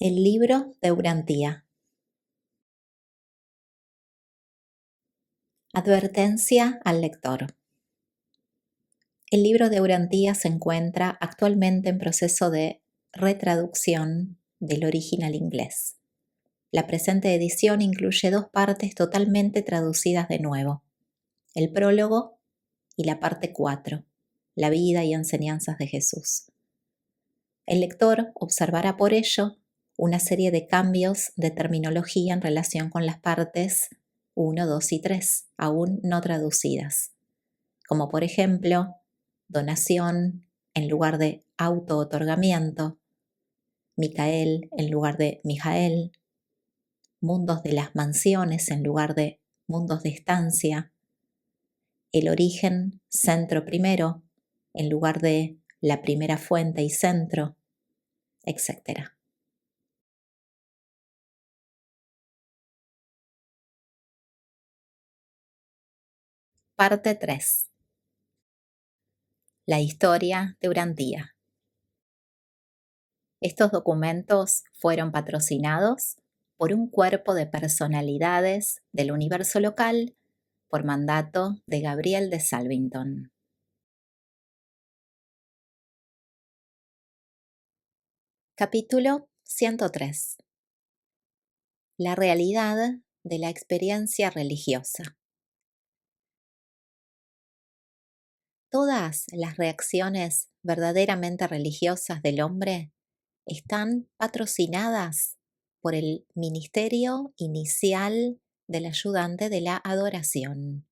El libro de Urantía. Advertencia al lector. El libro de Urantía se encuentra actualmente en proceso de retraducción del original inglés. La presente edición incluye 2 partes totalmente traducidas de nuevo: el prólogo y la parte 4, la vida y enseñanzas de Jesús. El lector observará por ello una serie de cambios de terminología en relación con las partes 1, 2 y 3, aún no traducidas, como por ejemplo, donación en lugar de auto-otorgamiento, Micael en lugar de Mijael, mundos de las mansiones en lugar de mundos de estancia, el origen centro primero en lugar de la primera fuente y centro, etc. Parte 3. La historia de Urantía. Estos documentos fueron patrocinados por un cuerpo de personalidades del universo local por mandato de Gabriel de Salvington. Capítulo 103. La realidad de la experiencia religiosa. Todas las reacciones verdaderamente religiosas del hombre están patrocinadas por el ministerio inicial del ayudante de la adoración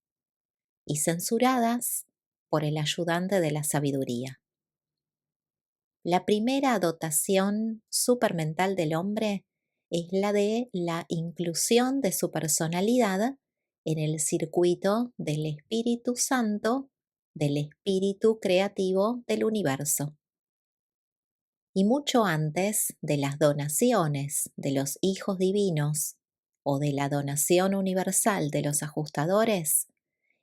y censuradas por el ayudante de la sabiduría. La primera dotación supermental del hombre es la de la inclusión de su personalidad en el circuito del Espíritu Santo, del espíritu creativo del universo. Y mucho antes de las donaciones de los hijos divinos o de la donación universal de los ajustadores,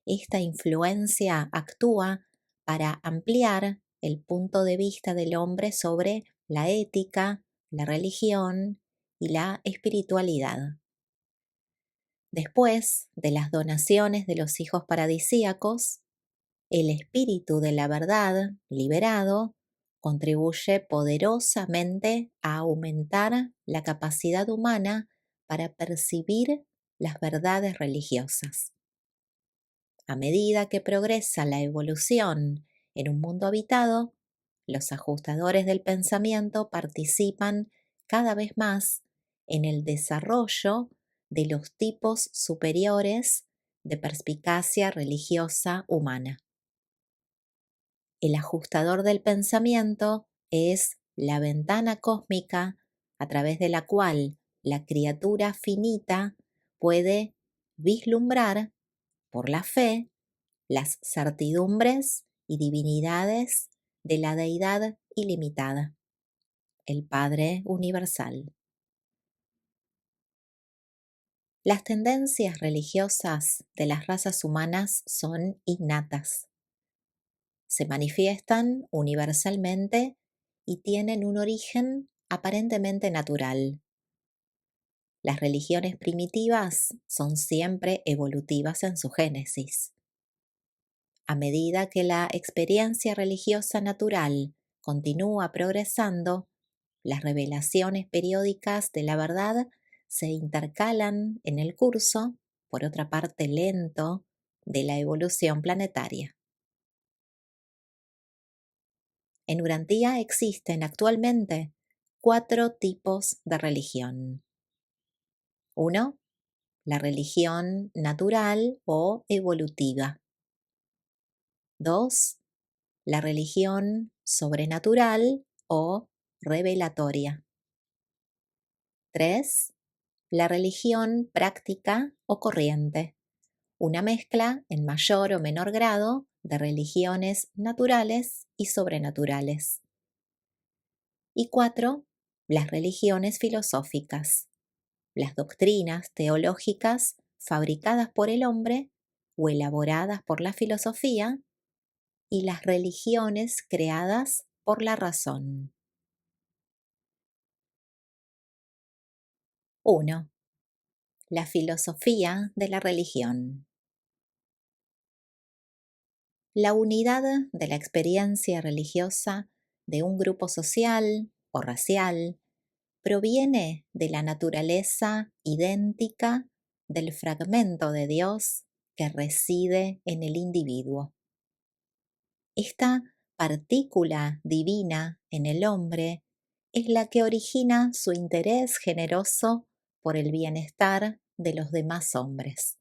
esta influencia actúa para ampliar el punto de vista del hombre sobre la ética, la religión y la espiritualidad. Después de las donaciones de los hijos paradisíacos, el espíritu de la verdad, liberado, contribuye poderosamente a aumentar la capacidad humana para percibir las verdades religiosas. A medida que progresa la evolución en un mundo habitado, los ajustadores del pensamiento participan cada vez más en el desarrollo de los tipos superiores de perspicacia religiosa humana. El ajustador del pensamiento es la ventana cósmica a través de la cual la criatura finita puede vislumbrar, por la fe, las certidumbres y divinidades de la deidad ilimitada, el Padre Universal. Las tendencias religiosas de las razas humanas son innatas. Se manifiestan universalmente y tienen un origen aparentemente natural. Las religiones primitivas son siempre evolutivas en su génesis. A medida que la experiencia religiosa natural continúa progresando, las revelaciones periódicas de la verdad se intercalan en el curso, por otra parte lento, de la evolución planetaria. En Urantía existen actualmente 4 tipos de religión. 1. La religión natural o evolutiva. 2. La religión sobrenatural o revelatoria. 3. La religión práctica o corriente, una mezcla en mayor o menor grado de religiones naturales y sobrenaturales. Y 4. Las religiones filosóficas, las doctrinas teológicas fabricadas por el hombre o elaboradas por la filosofía, y las religiones creadas por la razón. 1. La filosofía de la religión. La unidad de la experiencia religiosa de un grupo social o racial proviene de la naturaleza idéntica del fragmento de Dios que reside en el individuo. Esta partícula divina en el hombre es la que origina su interés generoso por el bienestar de los demás hombres.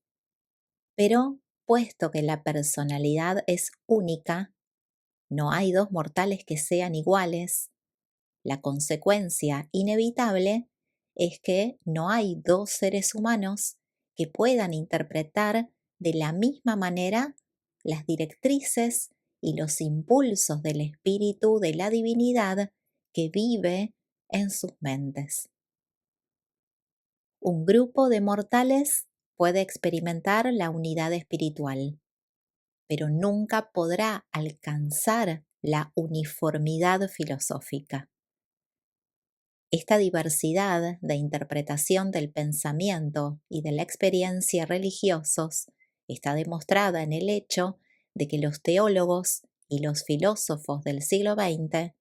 Pero, puesto que la personalidad es única, no hay dos mortales que sean iguales. La consecuencia inevitable es que no hay dos seres humanos que puedan interpretar de la misma manera las directrices y los impulsos del espíritu de la divinidad que vive en sus mentes. Un grupo de mortales puede experimentar la unidad espiritual, pero nunca podrá alcanzar la uniformidad filosófica. Esta diversidad de interpretación del pensamiento y de la experiencia religiosos está demostrada en el hecho de que los teólogos y los filósofos del siglo XX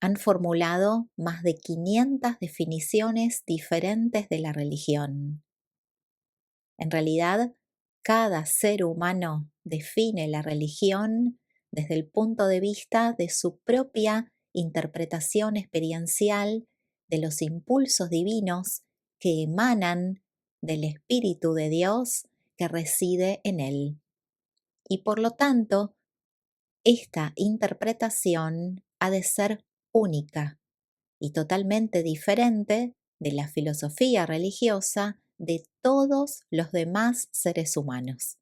han formulado más de 500 definiciones diferentes de la religión. En realidad, cada ser humano define la religión desde el punto de vista de su propia interpretación experiencial de los impulsos divinos que emanan del Espíritu de Dios que reside en él. Y por lo tanto, esta interpretación ha de ser única y totalmente diferente de la filosofía religiosa de todos los demás seres humanos.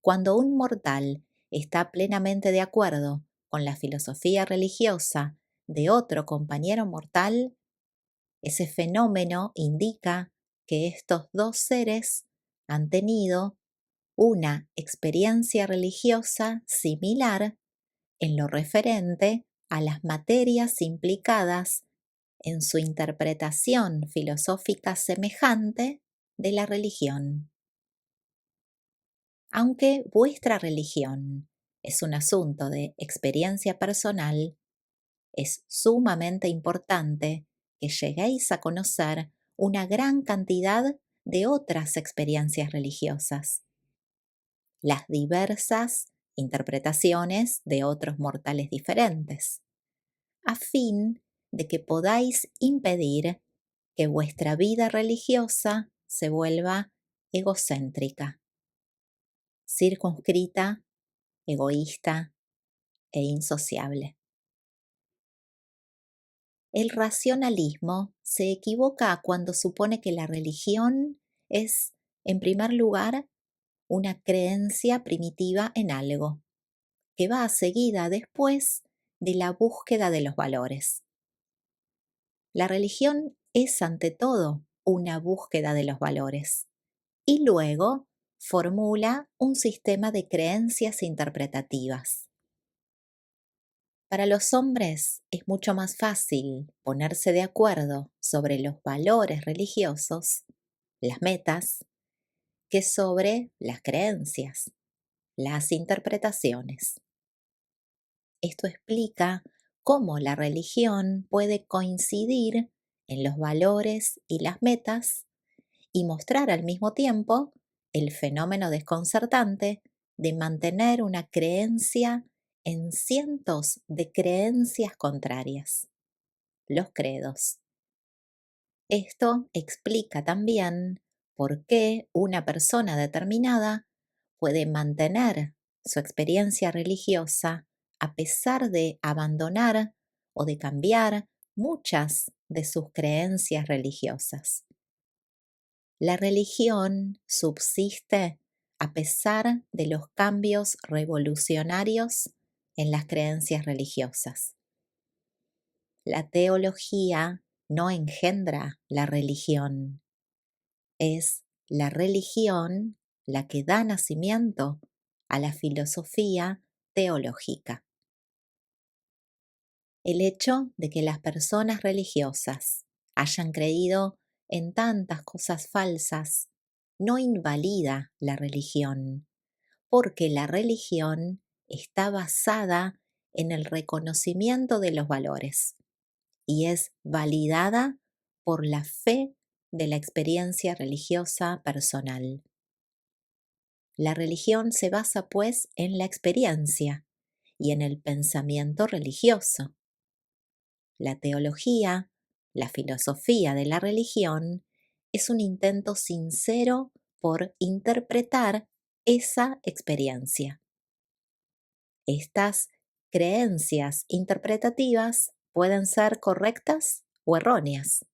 Cuando un mortal está plenamente de acuerdo con la filosofía religiosa de otro compañero mortal, ese fenómeno indica que estos dos seres han tenido una experiencia religiosa similar en lo referente a las materias implicadas en su interpretación filosófica semejante de la religión. Aunque vuestra religión es un asunto de experiencia personal, es sumamente importante que lleguéis a conocer una gran cantidad de otras experiencias religiosas, las diversas interpretaciones de otros mortales diferentes, a fin de que podáis impedir que vuestra vida religiosa se vuelva egocéntrica, circunscrita, egoísta e insociable. El racionalismo se equivoca cuando supone que la religión es, en primer lugar, una creencia primitiva en algo, que va seguida después de la búsqueda de los valores. La religión es ante todo una búsqueda de los valores y luego formula un sistema de creencias interpretativas. Para los hombres es mucho más fácil ponerse de acuerdo sobre los valores religiosos, las metas, que sobre las creencias, las interpretaciones. Esto explica cómo la religión puede coincidir en los valores y las metas y mostrar al mismo tiempo el fenómeno desconcertante de mantener una creencia en cientos de creencias contrarias, los credos. Esto explica también por qué una persona determinada puede mantener su experiencia religiosa a pesar de abandonar o de cambiar muchas de sus creencias religiosas. La religión subsiste a pesar de los cambios revolucionarios en las creencias religiosas. La teología no engendra la religión, es la religión la que da nacimiento a la filosofía teológica. El hecho de que las personas religiosas hayan creído en tantas cosas falsas, no invalida la religión, porque la religión está basada en el reconocimiento de los valores y es validada por la fe de la experiencia religiosa personal. La religión se basa, pues, en la experiencia y en el pensamiento religioso. La teología, la filosofía de la religión, es un intento sincero por interpretar esa experiencia. Estas creencias interpretativas pueden ser correctas o erróneas,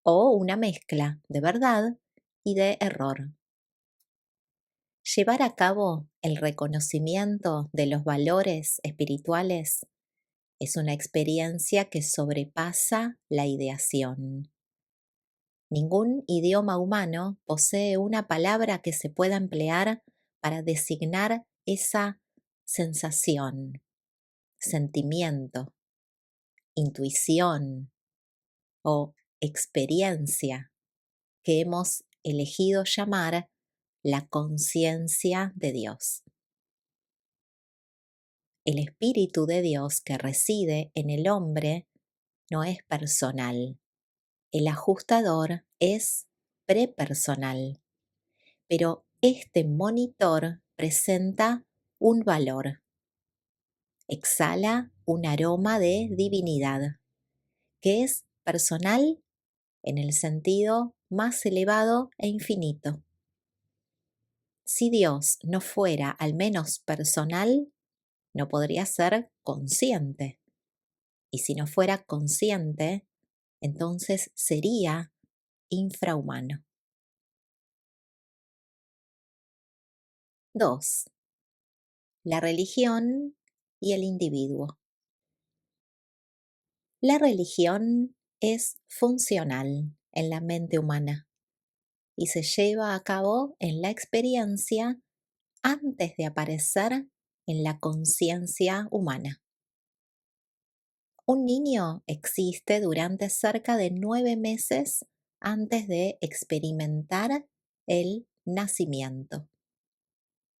o una mezcla de verdad y de error. Llevar a cabo el reconocimiento de los valores espirituales es una experiencia que sobrepasa la ideación. Ningún idioma humano posee una palabra que se pueda emplear para designar esa sensación, sentimiento, intuición o experiencia que hemos elegido llamar la conciencia de Dios. El Espíritu de Dios que reside en el hombre no es personal. El ajustador es prepersonal, pero este monitor presenta un valor, exhala un aroma de divinidad, que es personal en el sentido más elevado e infinito. Si Dios no fuera al menos personal, no podría ser consciente. Y si no fuera consciente, entonces sería infrahumano. 2. La religión y el individuo. La religión es funcional en la mente humana y se lleva a cabo en la experiencia antes de aparecer en la conciencia humana. Un niño existe durante cerca de 9 meses antes de experimentar el nacimiento.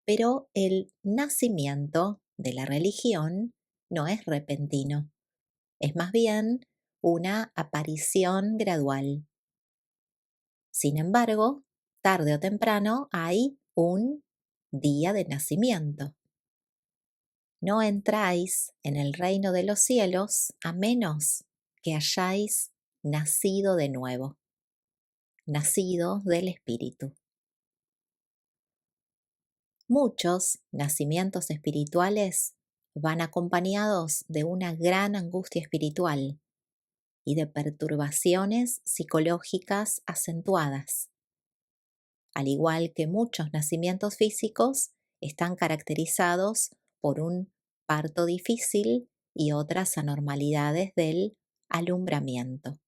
Pero el nacimiento de la religión no es repentino, es más bien una aparición gradual. Sin embargo, tarde o temprano hay un día de nacimiento. No entráis en el reino de los cielos a menos que hayáis nacido de nuevo, nacido del Espíritu. Muchos nacimientos espirituales van acompañados de una gran angustia espiritual y de perturbaciones psicológicas acentuadas. Al igual que muchos nacimientos físicos, están caracterizados por un parto difícil y otras anormalidades del alumbramiento.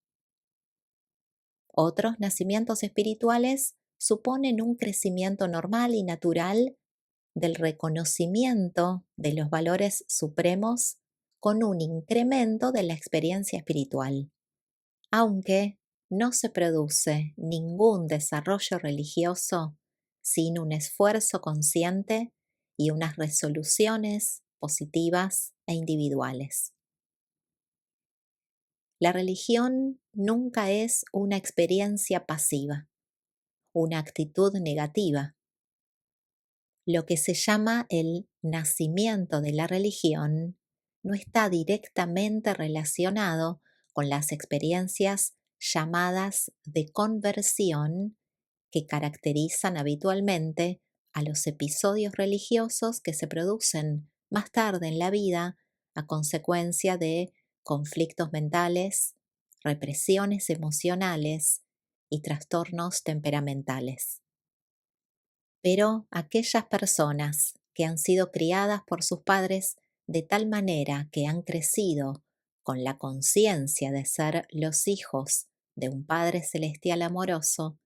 Otros nacimientos espirituales suponen un crecimiento normal y natural del reconocimiento de los valores supremos con un incremento de la experiencia espiritual, aunque no se produce ningún desarrollo religioso sin un esfuerzo consciente y unas resoluciones positivas e individuales. La religión nunca es una experiencia pasiva, una actitud negativa. Lo que se llama el nacimiento de la religión no está directamente relacionado con las experiencias llamadas de conversión que caracterizan habitualmente a los episodios religiosos que se producen más tarde en la vida a consecuencia de conflictos mentales, represiones emocionales y trastornos temperamentales. Pero aquellas personas que han sido criadas por sus padres de tal manera que han crecido con la conciencia de ser los hijos de un Padre Celestial amoroso,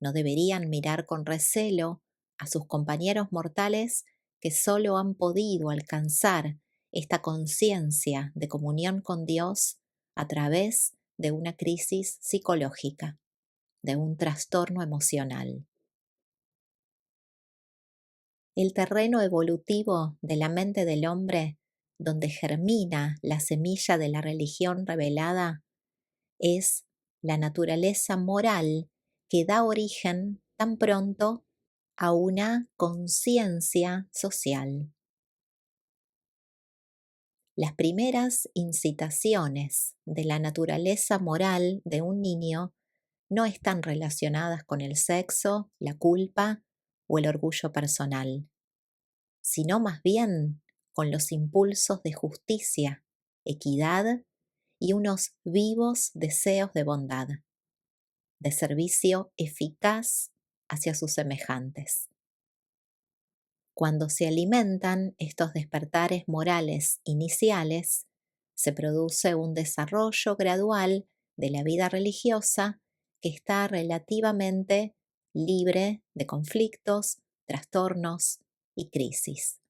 no deberían mirar con recelo a sus compañeros mortales que solo han podido alcanzar esta conciencia de comunión con Dios a través de una crisis psicológica, de un trastorno emocional. El terreno evolutivo de la mente del hombre, donde germina la semilla de la religión revelada, es la naturaleza moral que da origen tan pronto a una conciencia social. Las primeras incitaciones de la naturaleza moral de un niño no están relacionadas con el sexo, la culpa o el orgullo personal, sino más bien con los impulsos de justicia, equidad y unos vivos deseos de bondad, de servicio eficaz hacia sus semejantes. Cuando se alimentan estos despertares morales iniciales, se produce un desarrollo gradual de la vida religiosa que está relativamente libre de conflictos, trastornos y crisis.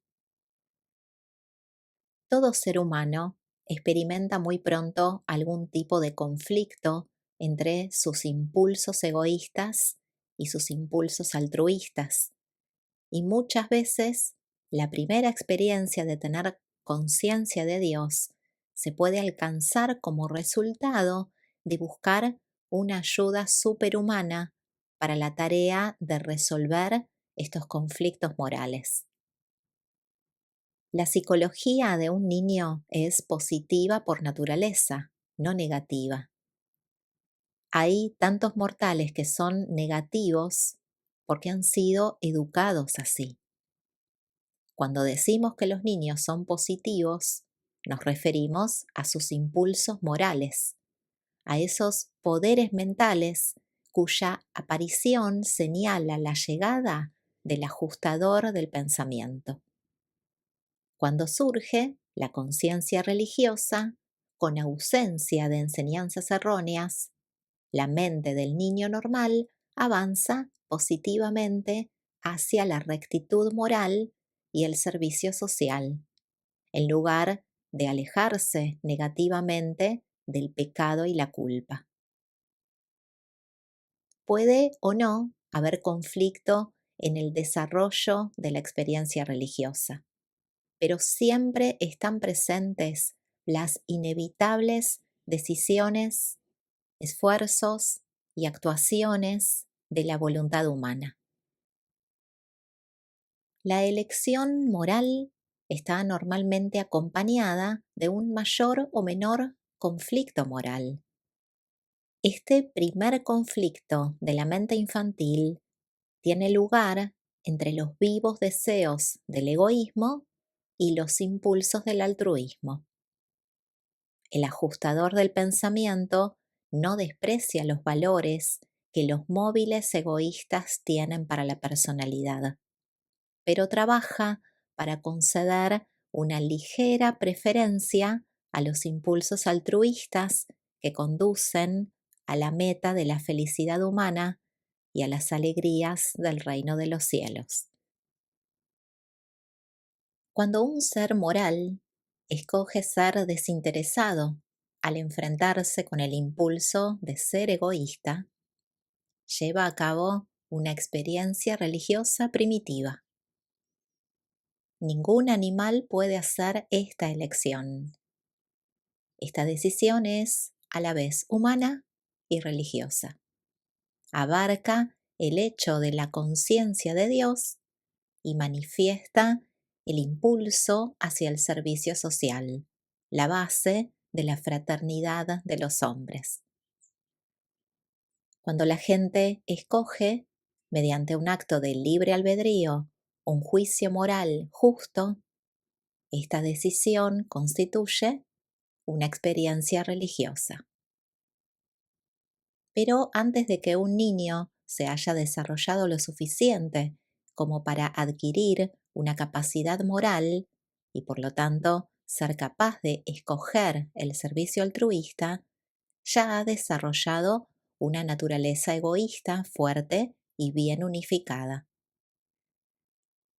Todo ser humano experimenta muy pronto algún tipo de conflicto entre sus impulsos egoístas y sus impulsos altruistas. Y muchas veces la primera experiencia de tener conciencia de Dios se puede alcanzar como resultado de buscar una ayuda superhumana para la tarea de resolver estos conflictos morales. La psicología de un niño es positiva por naturaleza, no negativa. Hay tantos mortales que son negativos porque han sido educados así. Cuando decimos que los niños son positivos, nos referimos a sus impulsos morales, a esos poderes mentales cuya aparición señala la llegada del ajustador del pensamiento. Cuando surge la conciencia religiosa, con ausencia de enseñanzas erróneas, la mente del niño normal avanza positivamente hacia la rectitud moral y el servicio social, en lugar de alejarse negativamente del pecado y la culpa. Puede o no haber conflicto en el desarrollo de la experiencia religiosa, pero siempre están presentes las inevitables decisiones, esfuerzos y actuaciones de la voluntad humana. La elección moral está normalmente acompañada de un mayor o menor conflicto moral. Este primer conflicto de la mente infantil tiene lugar entre los vivos deseos del egoísmo y los impulsos del altruismo. El ajustador del pensamiento no desprecia los valores que los móviles egoístas tienen para la personalidad, pero trabaja para conceder una ligera preferencia a los impulsos altruistas que conducen a la meta de la felicidad humana y a las alegrías del reino de los cielos. Cuando un ser moral escoge ser desinteresado al enfrentarse con el impulso de ser egoísta, lleva a cabo una experiencia religiosa primitiva. Ningún animal puede hacer esta elección. Esta decisión es a la vez humana y religiosa. Abarca el hecho de la conciencia de Dios y manifiesta el impulso hacia el servicio social, la base de la fraternidad de los hombres. Cuando la gente escoge, mediante un acto de libre albedrío, un juicio moral justo, esta decisión constituye una experiencia religiosa. Pero antes de que un niño se haya desarrollado lo suficiente como para adquirir una capacidad moral y por lo tanto ser capaz de escoger el servicio altruista, ya ha desarrollado una naturaleza egoísta fuerte y bien unificada.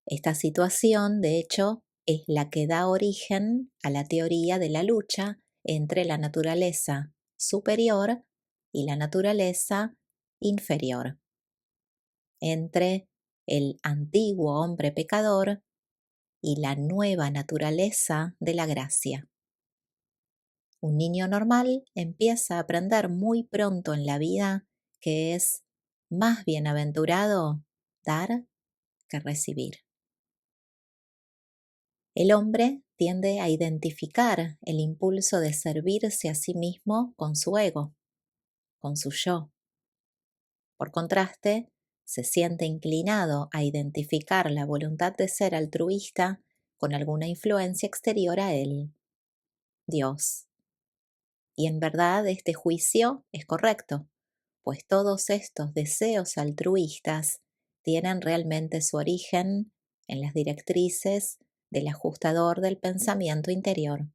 Esta situación, de hecho, es la que da origen a la teoría de la lucha entre la naturaleza superior y la naturaleza inferior, entre el antiguo hombre pecador y la nueva naturaleza de la gracia. Un niño normal empieza a aprender muy pronto en la vida que es más bienaventurado dar que recibir. El hombre tiende a identificar el impulso de servirse a sí mismo con su ego, con su yo. Por contraste, se siente inclinado a identificar la voluntad de ser altruista con alguna influencia exterior a él, Dios. Y en verdad este juicio es correcto, pues todos estos deseos altruistas tienen realmente su origen en las directrices del ajustador del pensamiento interior.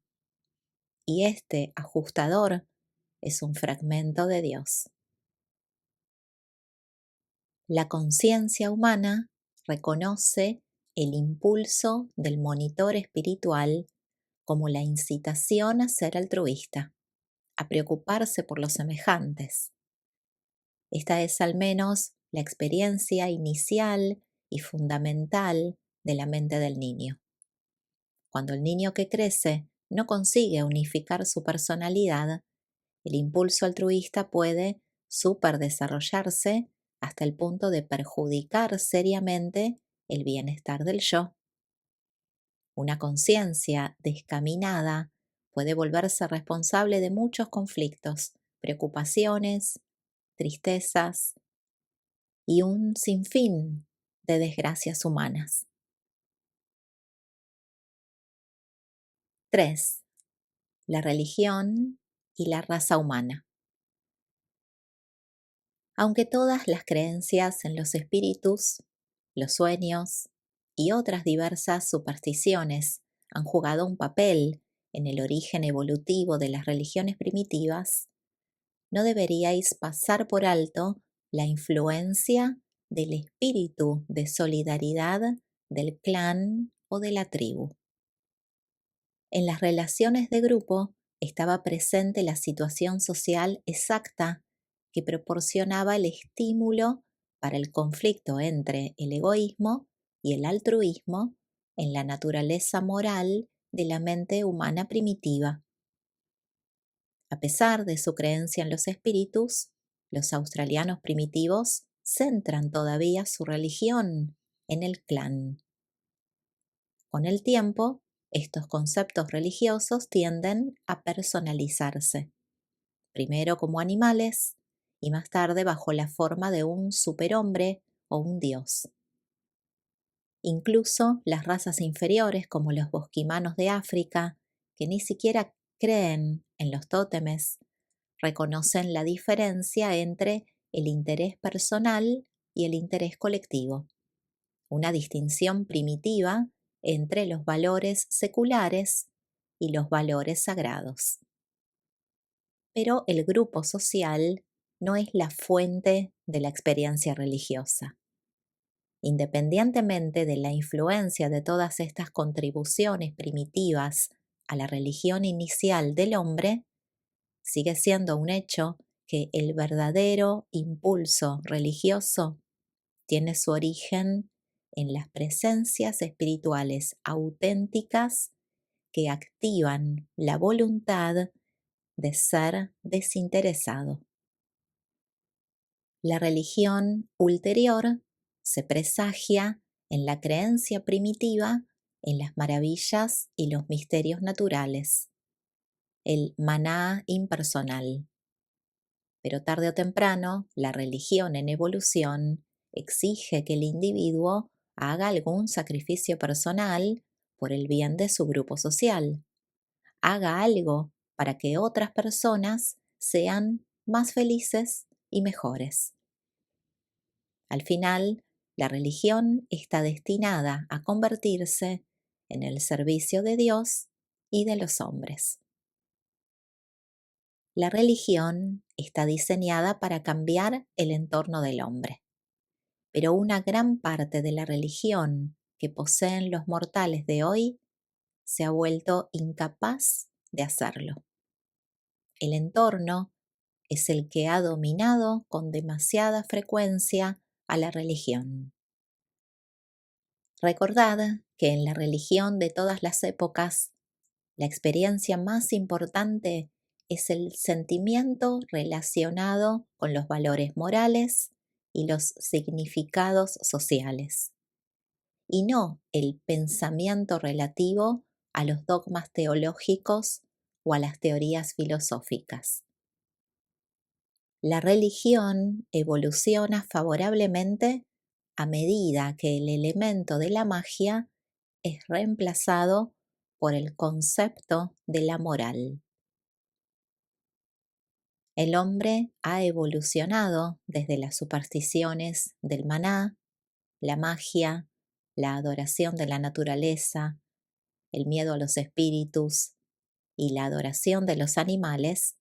Y este ajustador es un fragmento de Dios. La conciencia humana reconoce el impulso del monitor espiritual como la incitación a ser altruista, a preocuparse por los semejantes. Esta es al menos la experiencia inicial y fundamental de la mente del niño. Cuando el niño que crece no consigue unificar su personalidad, el impulso altruista puede superdesarrollarse hasta el punto de perjudicar seriamente el bienestar del yo. Una conciencia descaminada puede volverse responsable de muchos conflictos, preocupaciones, tristezas y un sinfín de desgracias humanas. 3. La religión y la raza humana. Aunque todas las creencias en los espíritus, los sueños y otras diversas supersticiones han jugado un papel en el origen evolutivo de las religiones primitivas, no deberíais pasar por alto la influencia del espíritu de solidaridad del clan o de la tribu. En las relaciones de grupo estaba presente la situación social exacta que proporcionaba el estímulo para el conflicto entre el egoísmo y el altruismo en la naturaleza moral de la mente humana primitiva. A pesar de su creencia en los espíritus, los australianos primitivos centran todavía su religión en el clan. Con el tiempo, estos conceptos religiosos tienden a personalizarse, primero como animales y más tarde bajo la forma de un superhombre o un dios. Incluso las razas inferiores como los bosquimanos de África, que ni siquiera creen en los tótemes, reconocen la diferencia entre el interés personal y el interés colectivo, una distinción primitiva entre los valores seculares y los valores sagrados. Pero el grupo social no es la fuente de la experiencia religiosa. Independientemente de la influencia de todas estas contribuciones primitivas a la religión inicial del hombre, sigue siendo un hecho que el verdadero impulso religioso tiene su origen en las presencias espirituales auténticas que activan la voluntad de ser desinteresado. La religión ulterior se presagia en la creencia primitiva en las maravillas y los misterios naturales, el maná impersonal. Pero tarde o temprano, la religión en evolución exige que el individuo haga algún sacrificio personal por el bien de su grupo social. Haga algo para que otras personas sean más felices y mejores. Al final, la religión está destinada a convertirse en el servicio de Dios y de los hombres. La religión está diseñada para cambiar el entorno del hombre, pero una gran parte de la religión que poseen los mortales de hoy se ha vuelto incapaz de hacerlo. El entorno es el que ha dominado con demasiada frecuencia a la religión. Recordad que en la religión de todas las épocas, la experiencia más importante es el sentimiento relacionado con los valores morales y los significados sociales, y no el pensamiento relativo a los dogmas teológicos o a las teorías filosóficas. La religión evoluciona favorablemente a medida que el elemento de la magia es reemplazado por el concepto de la moral. El hombre ha evolucionado desde las supersticiones del maná, la magia, la adoración de la naturaleza, el miedo a los espíritus y la adoración de los animales,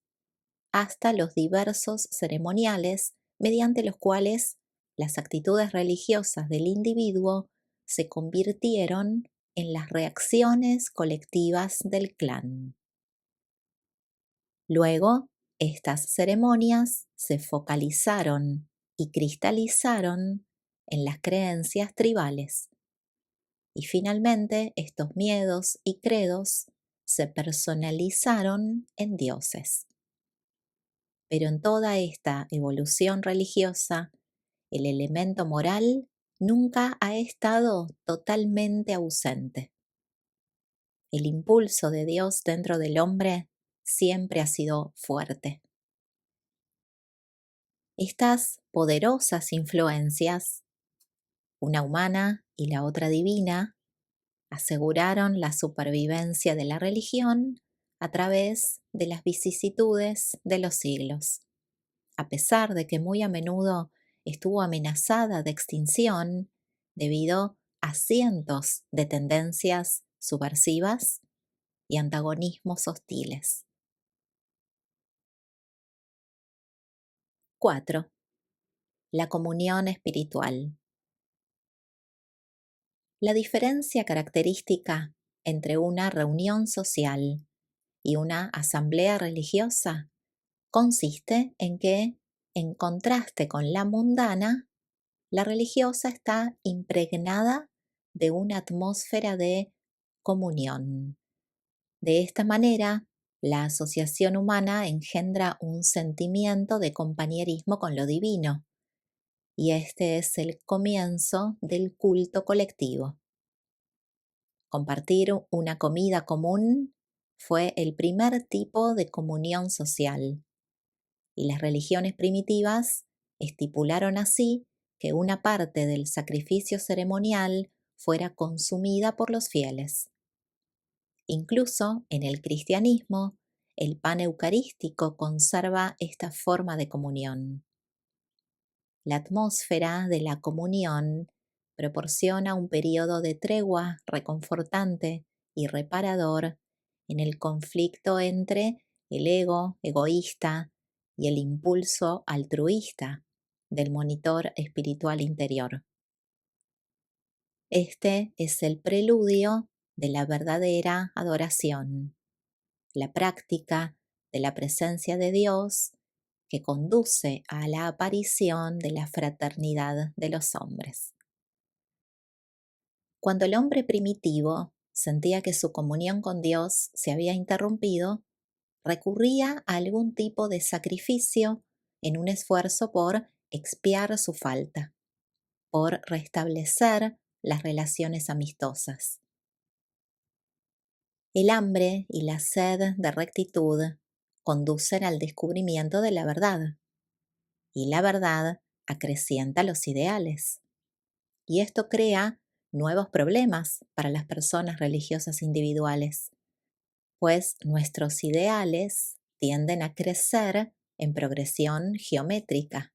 hasta los diversos ceremoniales mediante los cuales las actitudes religiosas del individuo se convirtieron en las reacciones colectivas del clan. Luego, estas ceremonias se focalizaron y cristalizaron en las creencias tribales. Y finalmente, estos miedos y credos se personalizaron en dioses. Pero en toda esta evolución religiosa, el elemento moral nunca ha estado totalmente ausente. El impulso de Dios dentro del hombre siempre ha sido fuerte. Estas poderosas influencias, una humana y la otra divina, aseguraron la supervivencia de la religión a través de las vicisitudes de los siglos. A pesar de que muy a menudo estuvo amenazada de extinción debido a cientos de tendencias subversivas y antagonismos hostiles. 4. La comunión espiritual. La diferencia característica entre una reunión social y una asamblea religiosa consiste en que, en contraste con la mundana, la religiosa está impregnada de una atmósfera de comunión. De esta manera, la asociación humana engendra un sentimiento de compañerismo con lo divino, y este es el comienzo del culto colectivo. Compartir una comida común fue el primer tipo de comunión social, y las religiones primitivas estipularon así que una parte del sacrificio ceremonial fuera consumida por los fieles. Incluso en el cristianismo, el pan eucarístico conserva esta forma de comunión. La atmósfera de la comunión proporciona un periodo de tregua reconfortante y reparador en el conflicto entre el ego egoísta y el impulso altruista del monitor espiritual interior. Este es el preludio de la verdadera adoración, la práctica de la presencia de Dios que conduce a la aparición de la fraternidad de los hombres. Cuando el hombre primitivo sentía que su comunión con Dios se había interrumpido, recurría a algún tipo de sacrificio en un esfuerzo por expiar su falta, por restablecer las relaciones amistosas. El hambre y la sed de rectitud conducen al descubrimiento de la verdad, y la verdad acrecienta los ideales. Y esto crea nuevos problemas para las personas religiosas individuales, pues nuestros ideales tienden a crecer en progresión geométrica,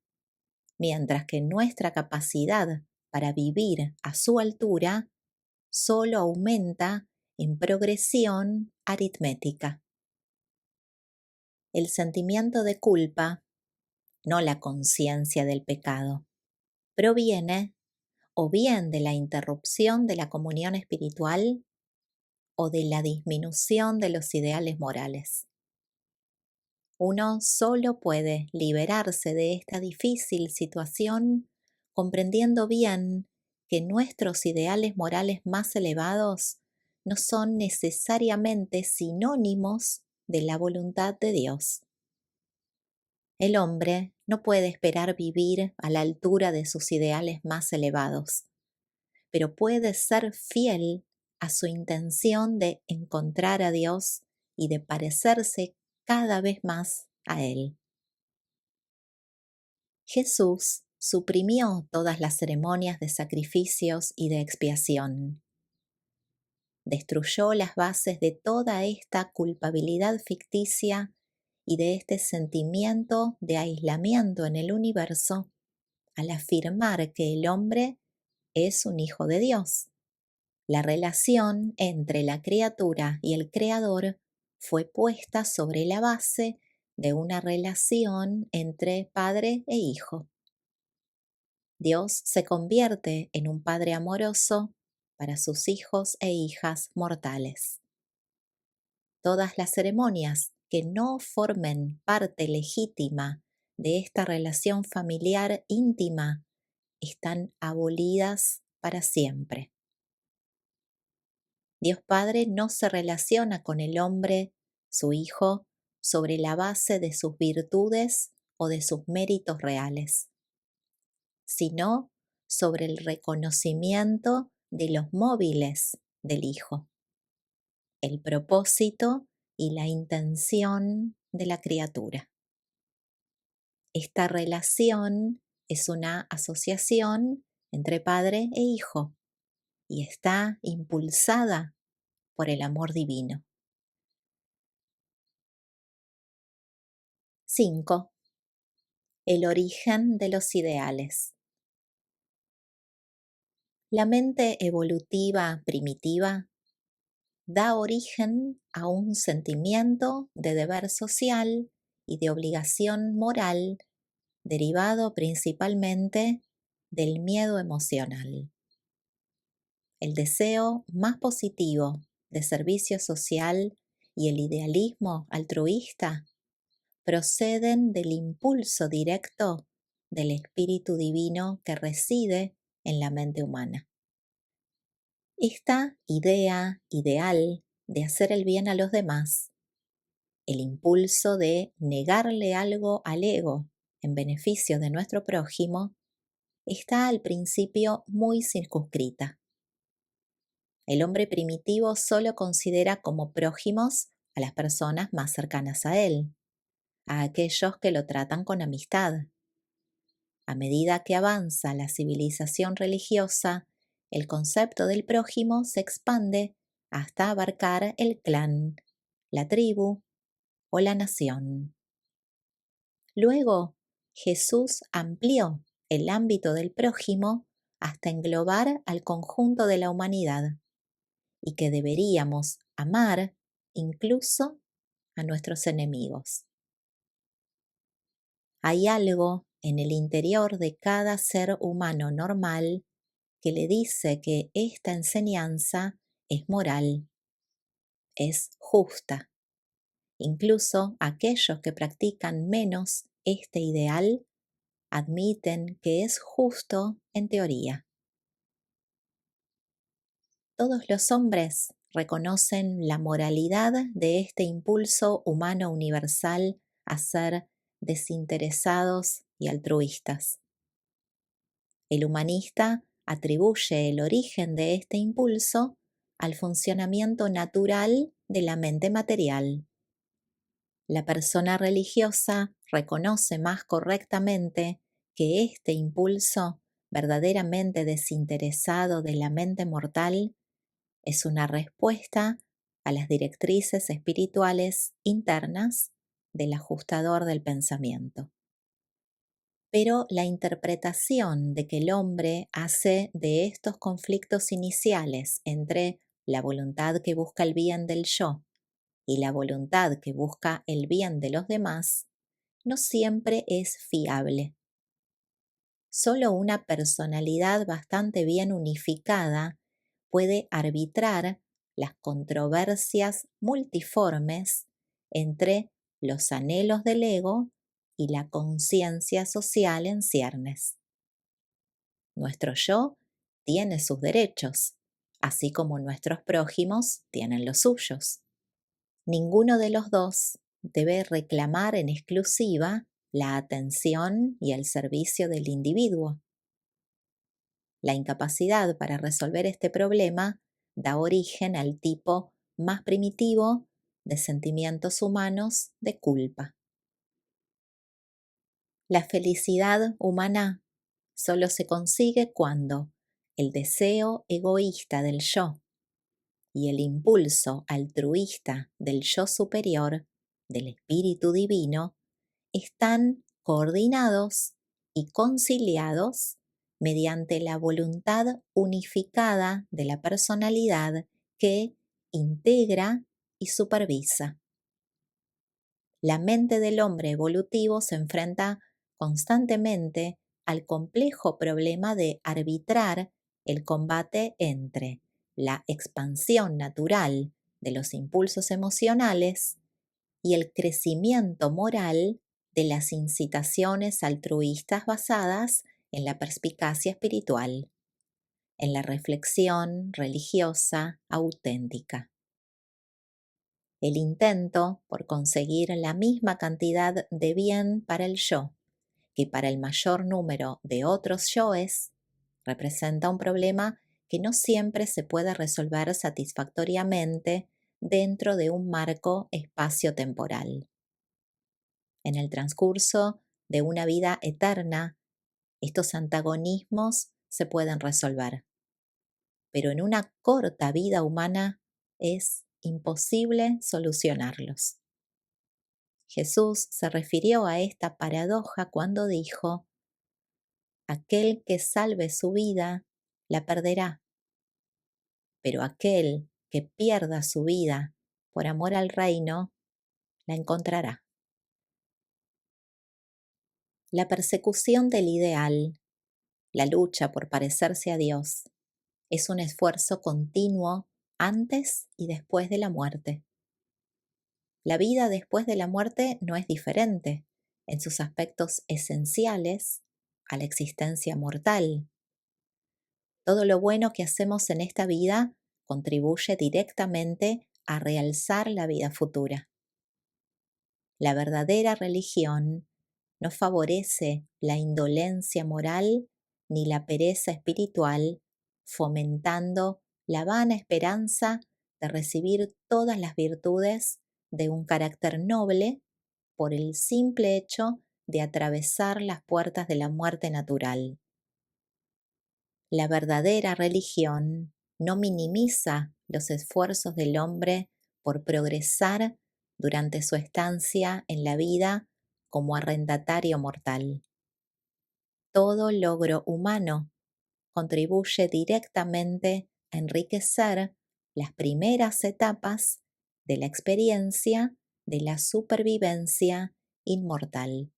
mientras que nuestra capacidad para vivir a su altura solo aumenta en progresión aritmética. El sentimiento de culpa, no la conciencia del pecado, proviene o bien de la interrupción de la comunión espiritual o de la disminución de los ideales morales. Uno solo puede liberarse de esta difícil situación comprendiendo bien que nuestros ideales morales más elevados no son necesariamente sinónimos de la voluntad de Dios. El hombre no puede esperar vivir a la altura de sus ideales más elevados, pero puede ser fiel a su intención de encontrar a Dios y de parecerse cada vez más a Él. Jesús suprimió todas las ceremonias de sacrificios y de expiación. Destruyó las bases de toda esta culpabilidad ficticia y de este sentimiento de aislamiento en el universo al afirmar que el hombre es un hijo de Dios. La relación entre la criatura y el Creador fue puesta sobre la base de una relación entre padre e hijo. Dios se convierte en un padre amoroso para sus hijos e hijas mortales. Todas las ceremonias que no formen parte legítima de esta relación familiar íntima están abolidas para siempre. Dios Padre no se relaciona con el hombre, su hijo, sobre la base de sus virtudes o de sus méritos reales, sino sobre el reconocimiento de los móviles del hijo, el propósito y la intención de la criatura. Esta relación es una asociación entre padre e hijo y está impulsada por el amor divino. 5. El origen de los ideales. La mente evolutiva primitiva da origen a un sentimiento de deber social y de obligación moral derivado principalmente del miedo emocional. El deseo más positivo de servicio social y el idealismo altruista proceden del impulso directo del espíritu divino que reside en la mente humana. Esta idea ideal de hacer el bien a los demás, el impulso de negarle algo al ego en beneficio de nuestro prójimo, está al principio muy circunscrita. El hombre primitivo solo considera como prójimos a las personas más cercanas a él, a aquellos que lo tratan con amistad. A medida que avanza la civilización religiosa, el concepto del prójimo se expande hasta abarcar el clan, la tribu o la nación. Luego, Jesús amplió el ámbito del prójimo hasta englobar al conjunto de la humanidad y que deberíamos amar incluso a nuestros enemigos. Hay algo en el interior de cada ser humano normal que le dice que esta enseñanza es moral, es justa. Incluso aquellos que practican menos este ideal admiten que es justo en teoría. Todos los hombres reconocen la moralidad de este impulso humano universal a ser desinteresados y altruistas. El humanista atribuye el origen de este impulso al funcionamiento natural de la mente material. La persona religiosa reconoce más correctamente que este impulso verdaderamente desinteresado de la mente mortal es una respuesta a las directrices espirituales internas del ajustador del pensamiento. Pero la interpretación de que el hombre hace de estos conflictos iniciales entre la voluntad que busca el bien del yo y la voluntad que busca el bien de los demás no siempre es fiable. Solo una personalidad bastante bien unificada puede arbitrar las controversias multiformes entre los anhelos del ego y la conciencia social en ciernes. Nuestro yo tiene sus derechos, así como nuestros prójimos tienen los suyos. Ninguno de los dos debe reclamar en exclusiva la atención y el servicio del individuo. La incapacidad para resolver este problema da origen al tipo más primitivo de sentimientos humanos de culpa. La felicidad humana solo se consigue cuando el deseo egoísta del yo y el impulso altruista del yo superior, del espíritu divino, están coordinados y conciliados mediante la voluntad unificada de la personalidad que integra y supervisa. La mente del hombre evolutivo se enfrenta constantemente al complejo problema de arbitrar el combate entre la expansión natural de los impulsos emocionales y el crecimiento moral de las incitaciones altruistas basadas en la perspicacia espiritual, en la reflexión religiosa auténtica. El intento por conseguir la misma cantidad de bien para el yo que para el mayor número de otros yoes representa un problema que no siempre se puede resolver satisfactoriamente dentro de un marco espacio-temporal. En el transcurso de una vida eterna, estos antagonismos se pueden resolver, pero en una corta vida humana es imposible solucionarlos. Jesús se refirió a esta paradoja cuando dijo: aquel que salve su vida, la perderá, pero aquel que pierda su vida por amor al reino, la encontrará. La persecución del ideal, la lucha por parecerse a Dios, es un esfuerzo continuo antes y después de la muerte. La vida después de la muerte no es diferente en sus aspectos esenciales a la existencia mortal. Todo lo bueno que hacemos en esta vida contribuye directamente a realzar la vida futura. La verdadera religión no favorece la indolencia moral ni la pereza espiritual, fomentando la vana esperanza de recibir todas las virtudes de un carácter noble por el simple hecho de atravesar las puertas de la muerte natural. La verdadera religión no minimiza los esfuerzos del hombre por progresar durante su estancia en la vida como arrendatario mortal. Todo logro humano contribuye directamente a enriquecer las primeras etapas de la experiencia de la supervivencia inmortal.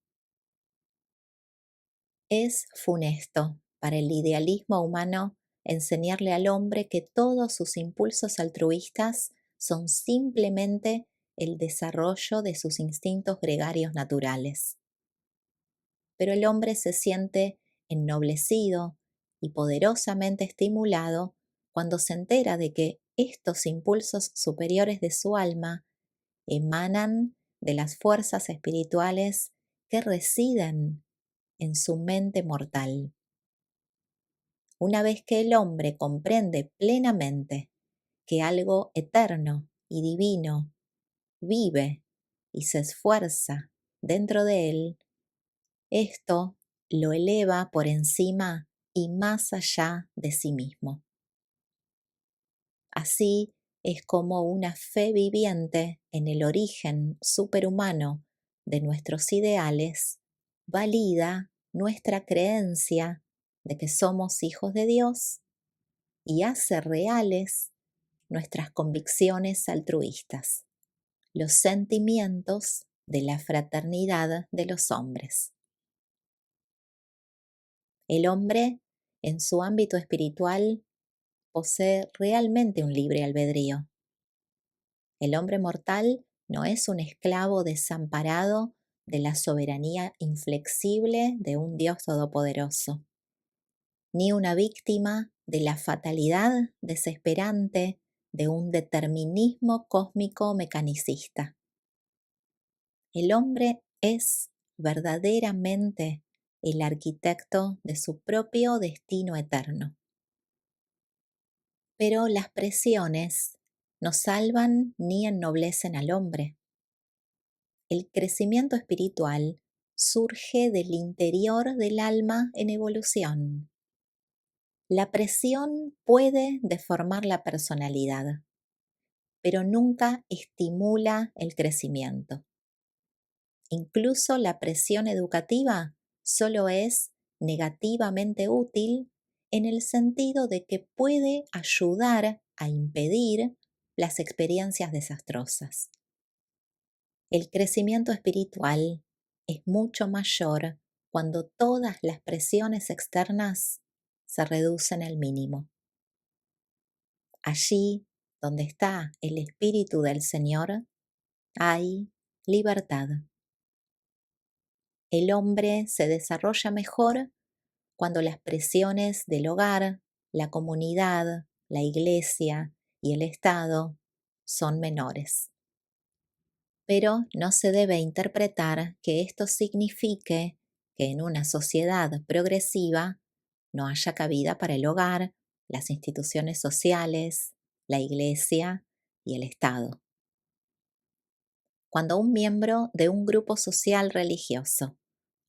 Es funesto para el idealismo humano enseñarle al hombre que todos sus impulsos altruistas son simplemente el desarrollo de sus instintos gregarios naturales. Pero el hombre se siente ennoblecido y poderosamente estimulado cuando se entera de que estos impulsos superiores de su alma emanan de las fuerzas espirituales que residen en su mente mortal. Una vez que el hombre comprende plenamente que algo eterno y divino vive y se esfuerza dentro de él, esto lo eleva por encima y más allá de sí mismo. Así es como una fe viviente en el origen superhumano de nuestros ideales valida nuestra creencia de que somos hijos de Dios y hace reales nuestras convicciones altruistas, los sentimientos de la fraternidad de los hombres. El hombre, en su ámbito espiritual, posee realmente un libre albedrío. El hombre mortal no es un esclavo desamparado de la soberanía inflexible de un Dios todopoderoso, ni una víctima de la fatalidad desesperante de un determinismo cósmico mecanicista. El hombre es verdaderamente el arquitecto de su propio destino eterno. Pero las presiones no salvan ni ennoblecen al hombre. El crecimiento espiritual surge del interior del alma en evolución. La presión puede deformar la personalidad, pero nunca estimula el crecimiento. Incluso la presión educativa solo es negativamente útil en el sentido de que puede ayudar a impedir las experiencias desastrosas. El crecimiento espiritual es mucho mayor cuando todas las presiones externas se reducen al mínimo. Allí donde está el Espíritu del Señor, hay libertad. El hombre se desarrolla mejor cuando las presiones del hogar, la comunidad, la iglesia y el Estado son menores. Pero no se debe interpretar que esto signifique que en una sociedad progresiva no haya cabida para el hogar, las instituciones sociales, la iglesia y el Estado. Cuando un miembro de un grupo social religioso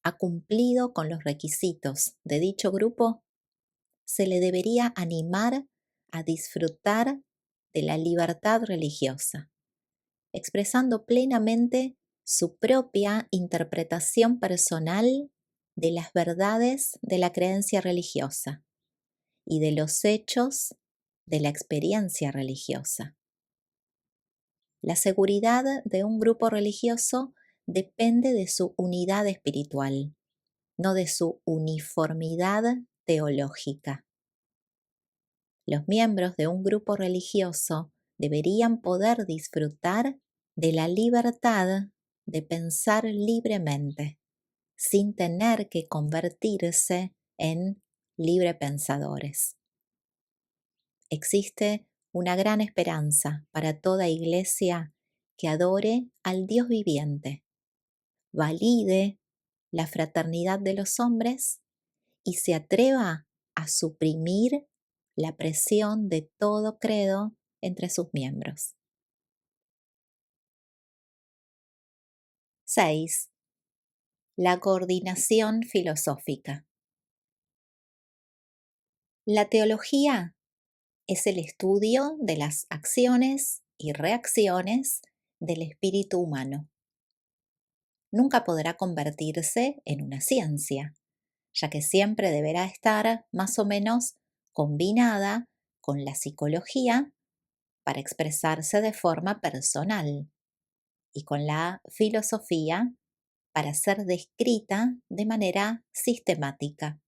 ha cumplido con los requisitos de dicho grupo, se le debería animar a disfrutar de la libertad religiosa, expresando plenamente su propia interpretación personal de las verdades de la creencia religiosa y de los hechos de la experiencia religiosa. La seguridad de un grupo religioso depende de su unidad espiritual, no de su uniformidad teológica. Los miembros de un grupo religioso deberían poder disfrutar de la libertad de pensar libremente, sin tener que convertirse en librepensadores. Existe una gran esperanza para toda iglesia que adore al Dios viviente, valide la fraternidad de los hombres y se atreva a suprimir la presión de todo credo entre sus miembros. 6. La coordinación filosófica. La teología es el estudio de las acciones y reacciones del espíritu humano. Nunca podrá convertirse en una ciencia, ya que siempre deberá estar más o menos combinada con la psicología para expresarse de forma personal y con la filosofía para ser descrita de manera sistemática.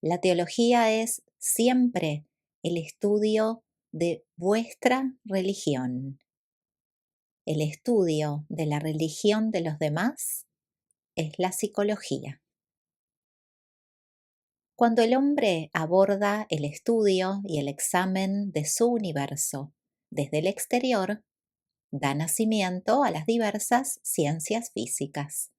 La teología es siempre el estudio de vuestra religión. El estudio de la religión de los demás es la psicología. Cuando el hombre aborda el estudio y el examen de su universo desde el exterior, da nacimiento a las diversas ciencias físicas.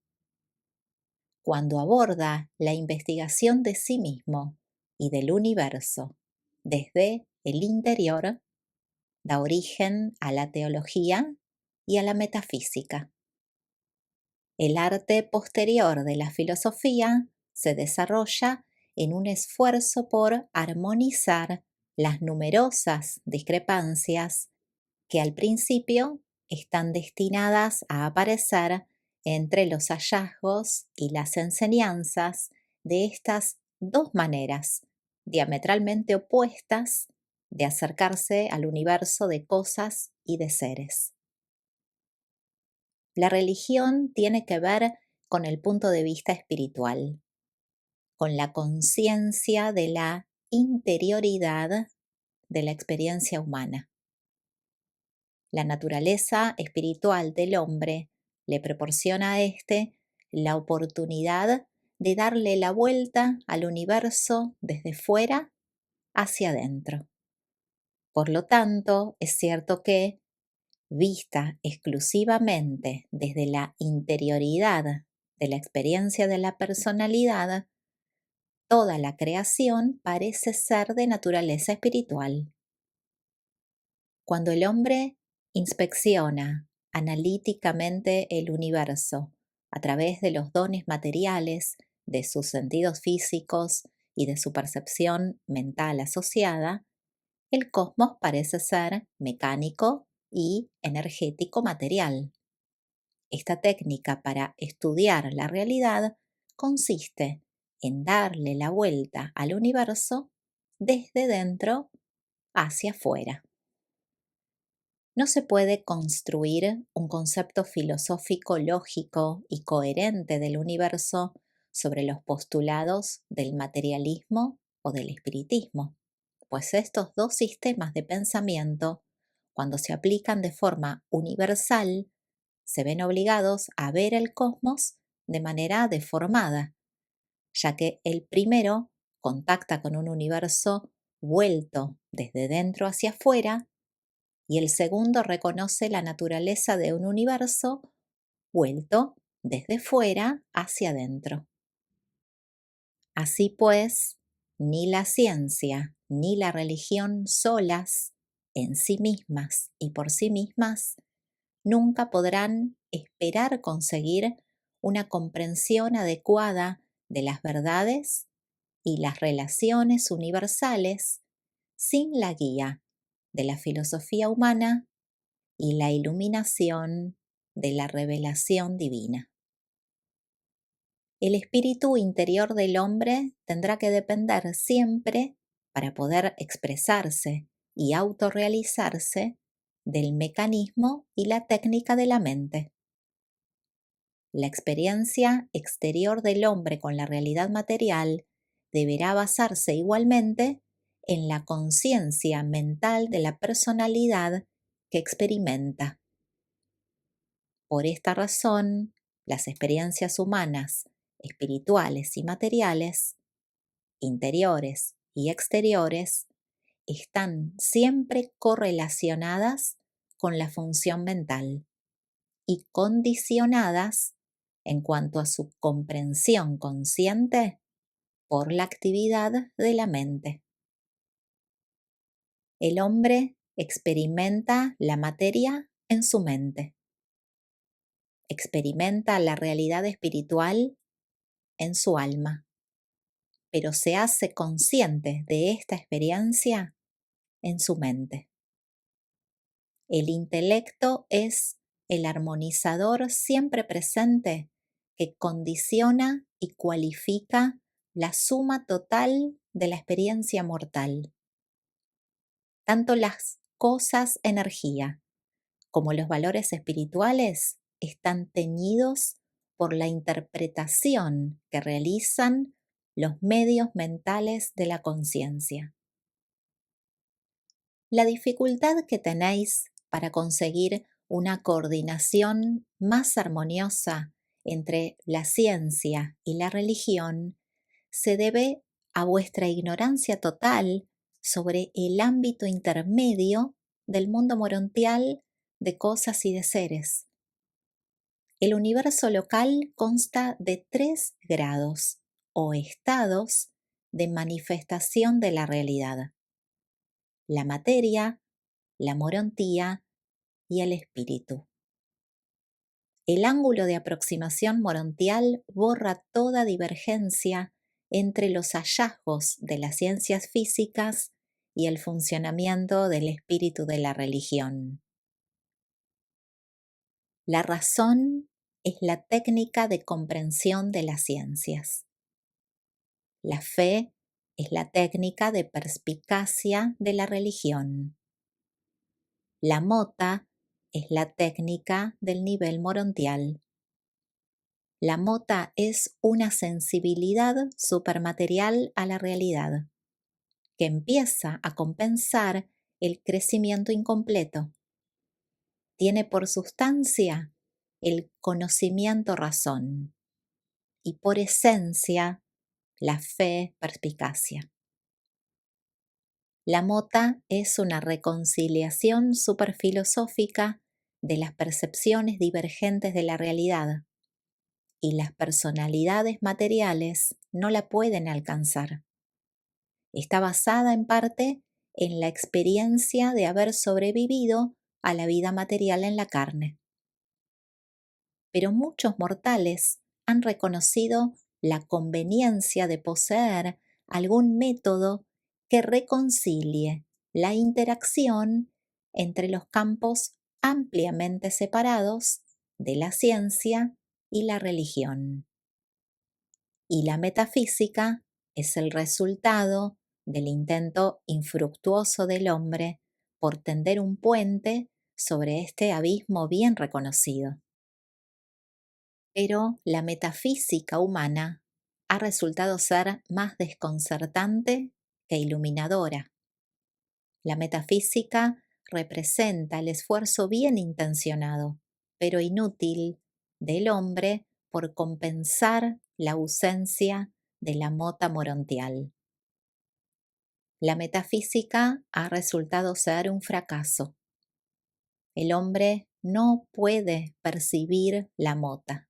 Cuando aborda la investigación de sí mismo y del universo desde el interior, da origen a la teología y a la metafísica. El arte posterior de la filosofía se desarrolla en un esfuerzo por armonizar las numerosas discrepancias que al principio están destinadas a aparecer entre los hallazgos y las enseñanzas de estas dos maneras diametralmente opuestas de acercarse al universo de cosas y de seres. La religión tiene que ver con el punto de vista espiritual, con la conciencia de la interioridad de la experiencia humana. La naturaleza espiritual del hombre le proporciona a éste la oportunidad de darle la vuelta al universo desde fuera hacia adentro. Por lo tanto, es cierto que, vista exclusivamente desde la interioridad de la experiencia de la personalidad, toda la creación parece ser de naturaleza espiritual. Cuando el hombre inspecciona analíticamente el universo a través de los dones materiales, de sus sentidos físicos y de su percepción mental asociada, el cosmos parece ser mecánico y energético material. Esta técnica para estudiar la realidad consiste en darle la vuelta al universo desde dentro hacia afuera. No se puede construir un concepto filosófico lógico y coherente del universo sobre los postulados del materialismo o del espiritismo, pues estos dos sistemas de pensamiento, cuando se aplican de forma universal, se ven obligados a ver el cosmos de manera deformada, ya que el primero contacta con un universo vuelto desde dentro hacia afuera y el segundo reconoce la naturaleza de un universo vuelto desde fuera hacia adentro. Así pues, ni la ciencia ni la religión solas, en sí mismas y por sí mismas, nunca podrán esperar conseguir una comprensión adecuada de las verdades y las relaciones universales sin la guía de la filosofía humana y la iluminación de la revelación divina. El espíritu interior del hombre tendrá que depender siempre, para poder expresarse y autorrealizarse, del mecanismo y la técnica de la mente. La experiencia exterior del hombre con la realidad material deberá basarse igualmente en la conciencia mental de la personalidad que experimenta. Por esta razón, las experiencias humanas, espirituales y materiales, interiores y exteriores, están siempre correlacionadas con la función mental y condicionadas en cuanto a su comprensión consciente por la actividad de la mente. El hombre experimenta la materia en su mente, experimenta la realidad espiritual en su alma, pero se hace consciente de esta experiencia en su mente. El intelecto es el armonizador siempre presente que condiciona y cualifica la suma total de la experiencia mortal. Tanto las cosas energía como los valores espirituales están teñidos por la interpretación que realizan los medios mentales de la conciencia. La dificultad que tenéis para conseguir una coordinación más armoniosa entre la ciencia y la religión se debe a vuestra ignorancia total sobre el ámbito intermedio del mundo morontial de cosas y de seres. El universo local consta de 3 grados o estados de manifestación de la realidad: la materia, la morontía y el espíritu. El ángulo de aproximación morontial borra toda divergencia entre los hallazgos de las ciencias físicas y el funcionamiento del espíritu de la religión. La razón es la técnica de comprensión de las ciencias. La fe es la técnica de perspicacia de la religión. La mota es la técnica del nivel morontial. La mota es una sensibilidad supermaterial a la realidad, que empieza a compensar el crecimiento incompleto. tiene por sustancia el conocimiento-razón y por esencia la fe-perspicacia. La mota es una reconciliación superfilosófica de las percepciones divergentes de la realidad, y las personalidades materiales no la pueden alcanzar. Está basada en parte en la experiencia de haber sobrevivido a la vida material en la carne. Pero muchos mortales han reconocido la conveniencia de poseer algún método que reconcilie la interacción entre los campos ampliamente separados de la ciencia y la religión. Y la metafísica es el resultado del intento infructuoso del hombre por tender un puente sobre este abismo bien reconocido. Pero la metafísica humana ha resultado ser más desconcertante que iluminadora. La metafísica representa el esfuerzo bien intencionado, pero inútil, del hombre por compensar la ausencia de la mota morontial. La metafísica ha resultado ser un fracaso. El hombre no puede percibir la mota.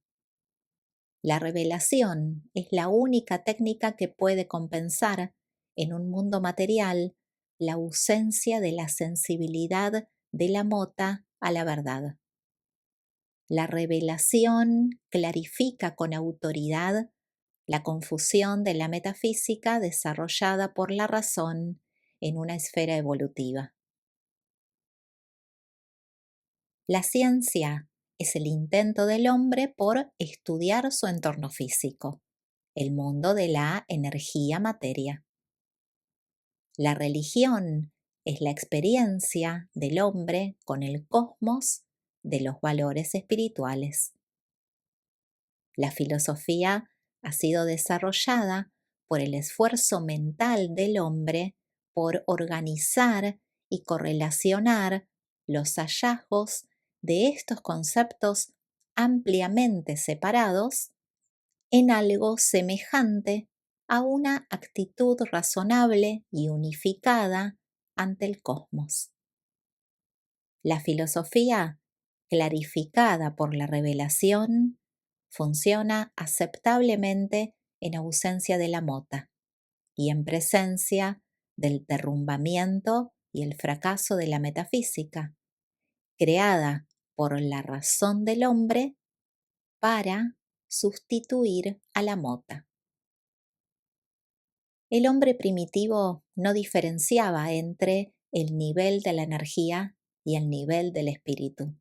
La revelación es la única técnica que puede compensar en un mundo material la ausencia de la sensibilidad de la mota a la verdad. La revelación clarifica con autoridad la confusión de la metafísica desarrollada por la razón en una esfera evolutiva. La ciencia es el intento del hombre por estudiar su entorno físico, el mundo de la energía-materia. La religión es la experiencia del hombre con el cosmos de los valores espirituales. La filosofía ha sido desarrollada por el esfuerzo mental del hombre por organizar y correlacionar los hallazgos de estos conceptos ampliamente separados en algo semejante a una actitud razonable y unificada ante el cosmos. La filosofía, clarificada por la revelación, funciona aceptablemente en ausencia de la mota y en presencia del derrumbamiento y el fracaso de la metafísica, creada por la razón del hombre para sustituir a la mota. El hombre primitivo no diferenciaba entre el nivel de la energía y el nivel del espíritu.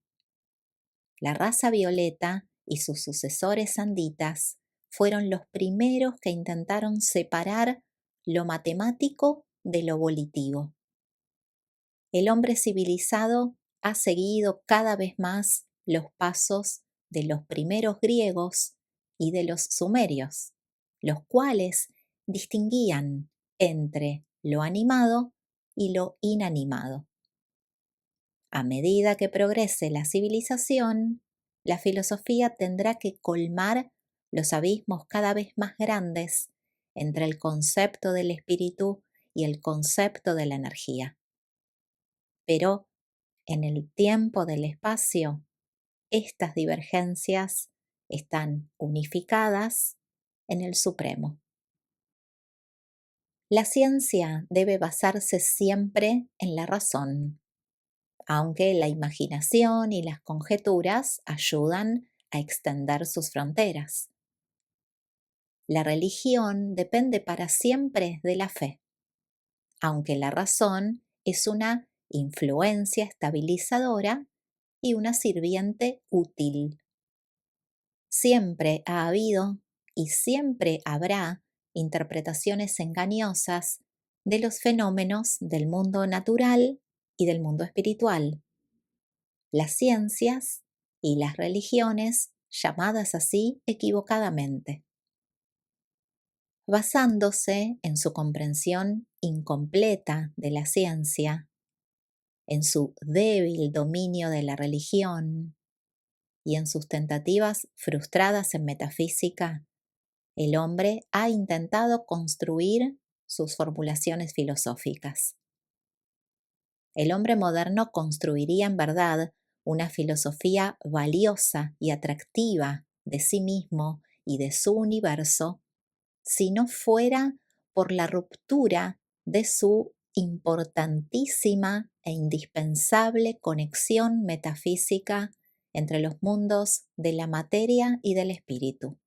La raza violeta y sus sucesores anditas fueron los primeros que intentaron separar lo matemático de lo volitivo. El hombre civilizado ha seguido cada vez más los pasos de los primeros griegos y de los sumerios, los cuales distinguían entre lo animado y lo inanimado. A medida que progrese la civilización, la filosofía tendrá que colmar los abismos cada vez más grandes entre el concepto del espíritu y el concepto de la energía. Pero en el tiempo del espacio, estas divergencias están unificadas en el Supremo. La ciencia debe basarse siempre en la razón, aunque la imaginación y las conjeturas ayudan a extender sus fronteras. La religión depende para siempre de la fe, aunque la razón es una influencia estabilizadora y una sirviente útil. Siempre ha habido y siempre habrá interpretaciones engañosas de los fenómenos del mundo natural y del mundo espiritual. Las ciencias y las religiones, llamadas así equivocadamente, basándose en su comprensión incompleta de la ciencia, en su débil dominio de la religión y en sus tentativas frustradas en metafísica, el hombre ha intentado construir sus formulaciones filosóficas. El hombre moderno construiría en verdad una filosofía valiosa y atractiva de sí mismo y de su universo si no fuera por la ruptura de su importantísima e indispensable conexión metafísica entre los mundos de la materia y del espíritu,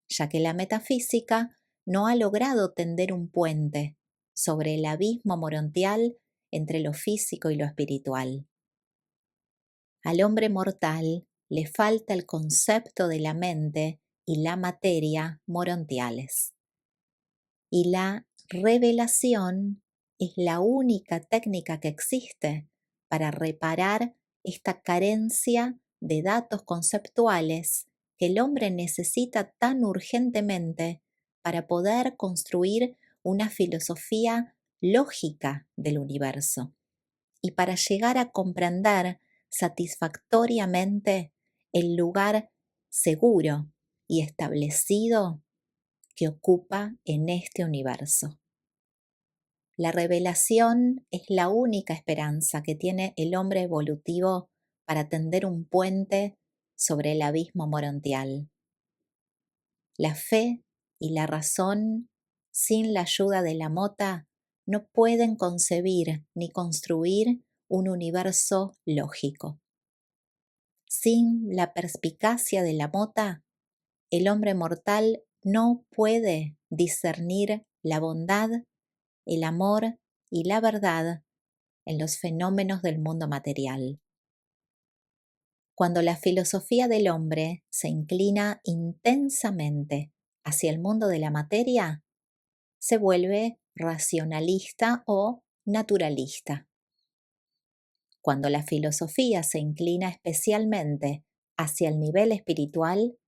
ya que la metafísica no ha logrado tender un puente sobre el abismo morontial entre lo físico y lo espiritual. Al hombre mortal le falta el concepto de la mente y la materia morontiales. Y la revelación es la única técnica que existe para reparar esta carencia de datos conceptuales que el hombre necesita tan urgentemente para poder construir una filosofía lógica del universo y para llegar a comprender satisfactoriamente el lugar seguro y establecido que ocupa en este universo. La revelación es la única esperanza que tiene el hombre evolutivo para tender un puente sobre el abismo morontial. La fe y la razón, sin la ayuda de la mota, no pueden concebir ni construir un universo lógico. Sin la perspicacia de la mota, el hombre mortal no puede discernir la bondad, el amor y la verdad en los fenómenos del mundo material. Cuando la filosofía del hombre se inclina intensamente hacia el mundo de la materia, se vuelve racionalista o naturalista. Cuando la filosofía se inclina especialmente hacia el nivel espiritual,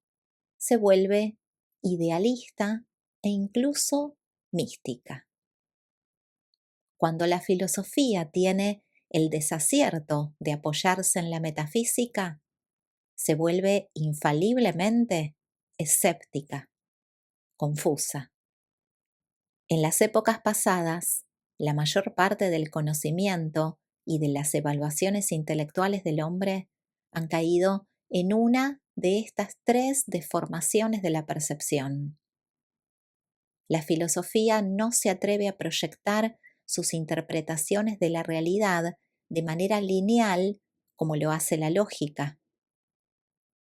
se vuelve idealista e incluso mística. Cuando la filosofía tiene el desacierto de apoyarse en la metafísica, se vuelve infaliblemente escéptica, confusa. En las épocas pasadas, la mayor parte del conocimiento y de las evaluaciones intelectuales del hombre han caído en una de estas tres deformaciones de la percepción. La filosofía no se atreve a proyectar sus interpretaciones de la realidad de manera lineal como lo hace la lógica.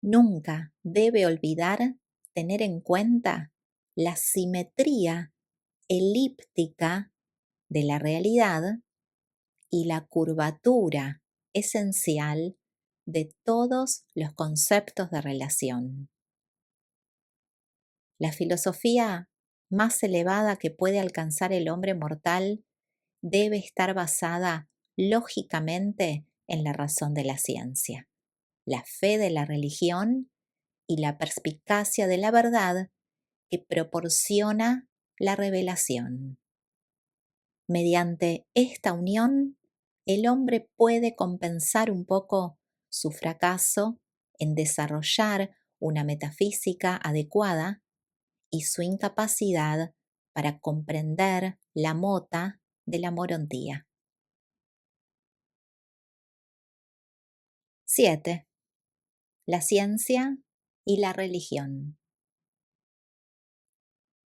Nunca debe olvidar tener en cuenta la simetría elíptica de la realidad y la curvatura esencial de todos los conceptos de relación. La filosofía más elevada que puede alcanzar el hombre mortal debe estar basada lógicamente en la razón de la ciencia, la fe de la religión y la perspicacia de la verdad que proporciona la revelación. Mediante esta unión, el hombre puede compensar un poco su fracaso en desarrollar una metafísica adecuada y su incapacidad para comprender la mota de la morontía. 7. La ciencia y la religión.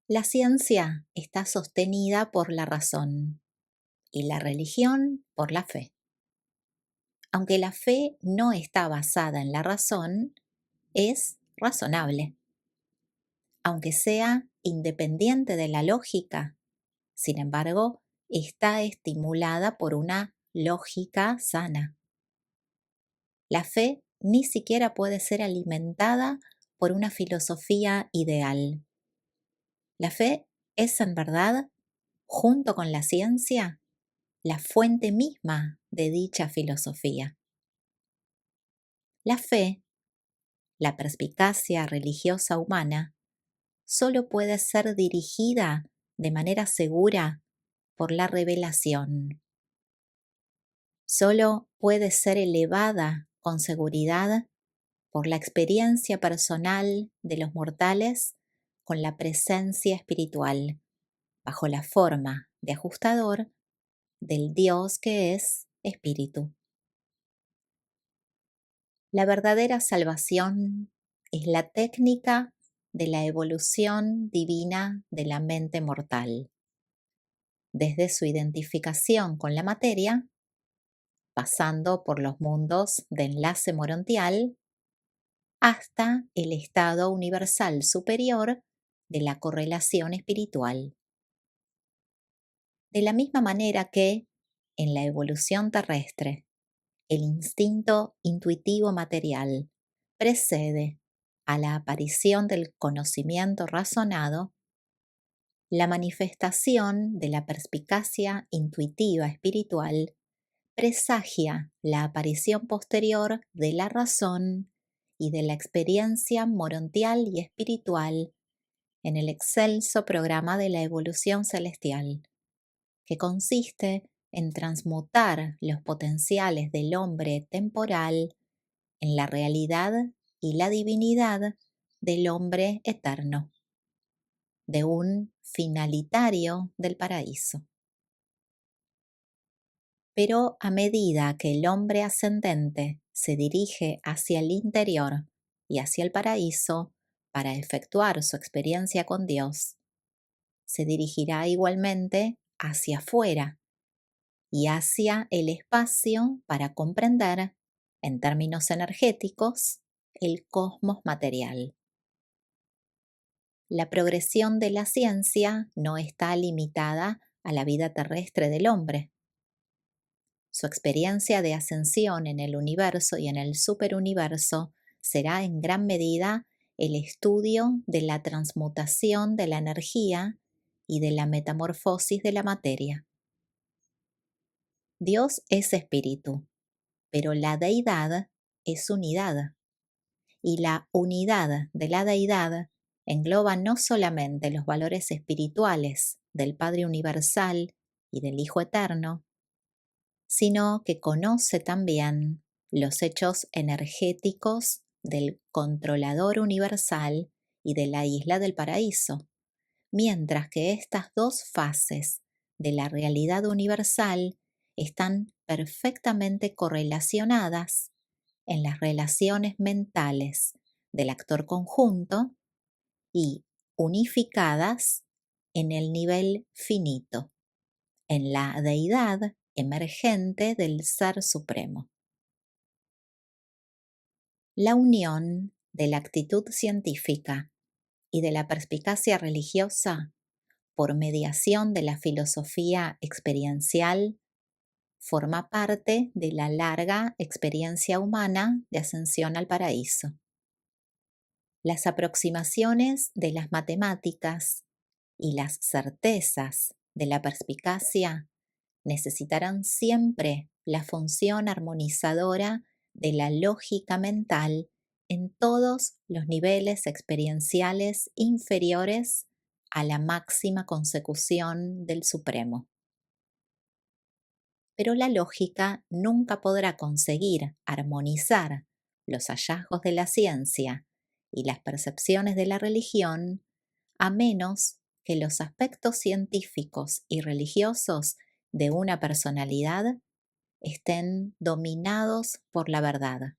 La ciencia está sostenida por la razón y la religión por la fe. Aunque la fe no está basada en la razón, es razonable. Aunque sea independiente de la lógica, sin embargo, está estimulada por una lógica sana. La fe ni siquiera puede ser alimentada por una filosofía ideal. La fe es en verdad, junto con la ciencia, la fuente misma de dicha filosofía. La fe, la perspicacia religiosa humana, solo puede ser dirigida de manera segura por la revelación. Solo puede ser elevada con seguridad por la experiencia personal de los mortales con la presencia espiritual, bajo la forma de ajustador del Dios que es espíritu. La verdadera salvación es la técnica de la evolución divina de la mente mortal, desde su identificación con la materia, pasando por los mundos de enlace morontial, hasta el estado universal superior de la correlación espiritual. De la misma manera que, en la evolución terrestre, el instinto intuitivo material precede a la aparición del conocimiento razonado, la manifestación de la perspicacia intuitiva espiritual presagia la aparición posterior de la razón y de la experiencia morontial y espiritual en el excelso programa de la evolución celestial, que consiste en transmutar los potenciales del hombre temporal en la realidad y la divinidad del hombre eterno, de un finalitario del paraíso. Pero a medida que el hombre ascendente se dirige hacia el interior y hacia el paraíso para efectuar su experiencia con Dios, se dirigirá igualmente hacia afuera y hacia el espacio para comprender, en términos energéticos, el cosmos material. La progresión de la ciencia no está limitada a la vida terrestre del hombre. Su experiencia de ascensión en el universo y en el superuniverso será en gran medida el estudio de la transmutación de la energía y de la metamorfosis de la materia. Dios es espíritu, pero la deidad es unidad, y la unidad de la deidad engloba no solamente los valores espirituales del Padre Universal y del Hijo Eterno, sino que conoce también los hechos energéticos del Controlador Universal y de la Isla del Paraíso, mientras que estas dos fases de la realidad universal están perfectamente correlacionadas en las relaciones mentales del actor conjunto y unificadas en el nivel finito, en la deidad emergente del Ser Supremo. La unión de la actitud científica y de la perspicacia religiosa por mediación de la filosofía experiencial forma parte de la larga experiencia humana de ascensión al paraíso. Las aproximaciones de las matemáticas y las certezas de la perspicacia necesitarán siempre la función armonizadora de la lógica mental en todos los niveles experienciales inferiores a la máxima consecución del Supremo. Pero la lógica nunca podrá conseguir armonizar los hallazgos de la ciencia y las percepciones de la religión a menos que los aspectos científicos y religiosos de una personalidad estén dominados por la verdad,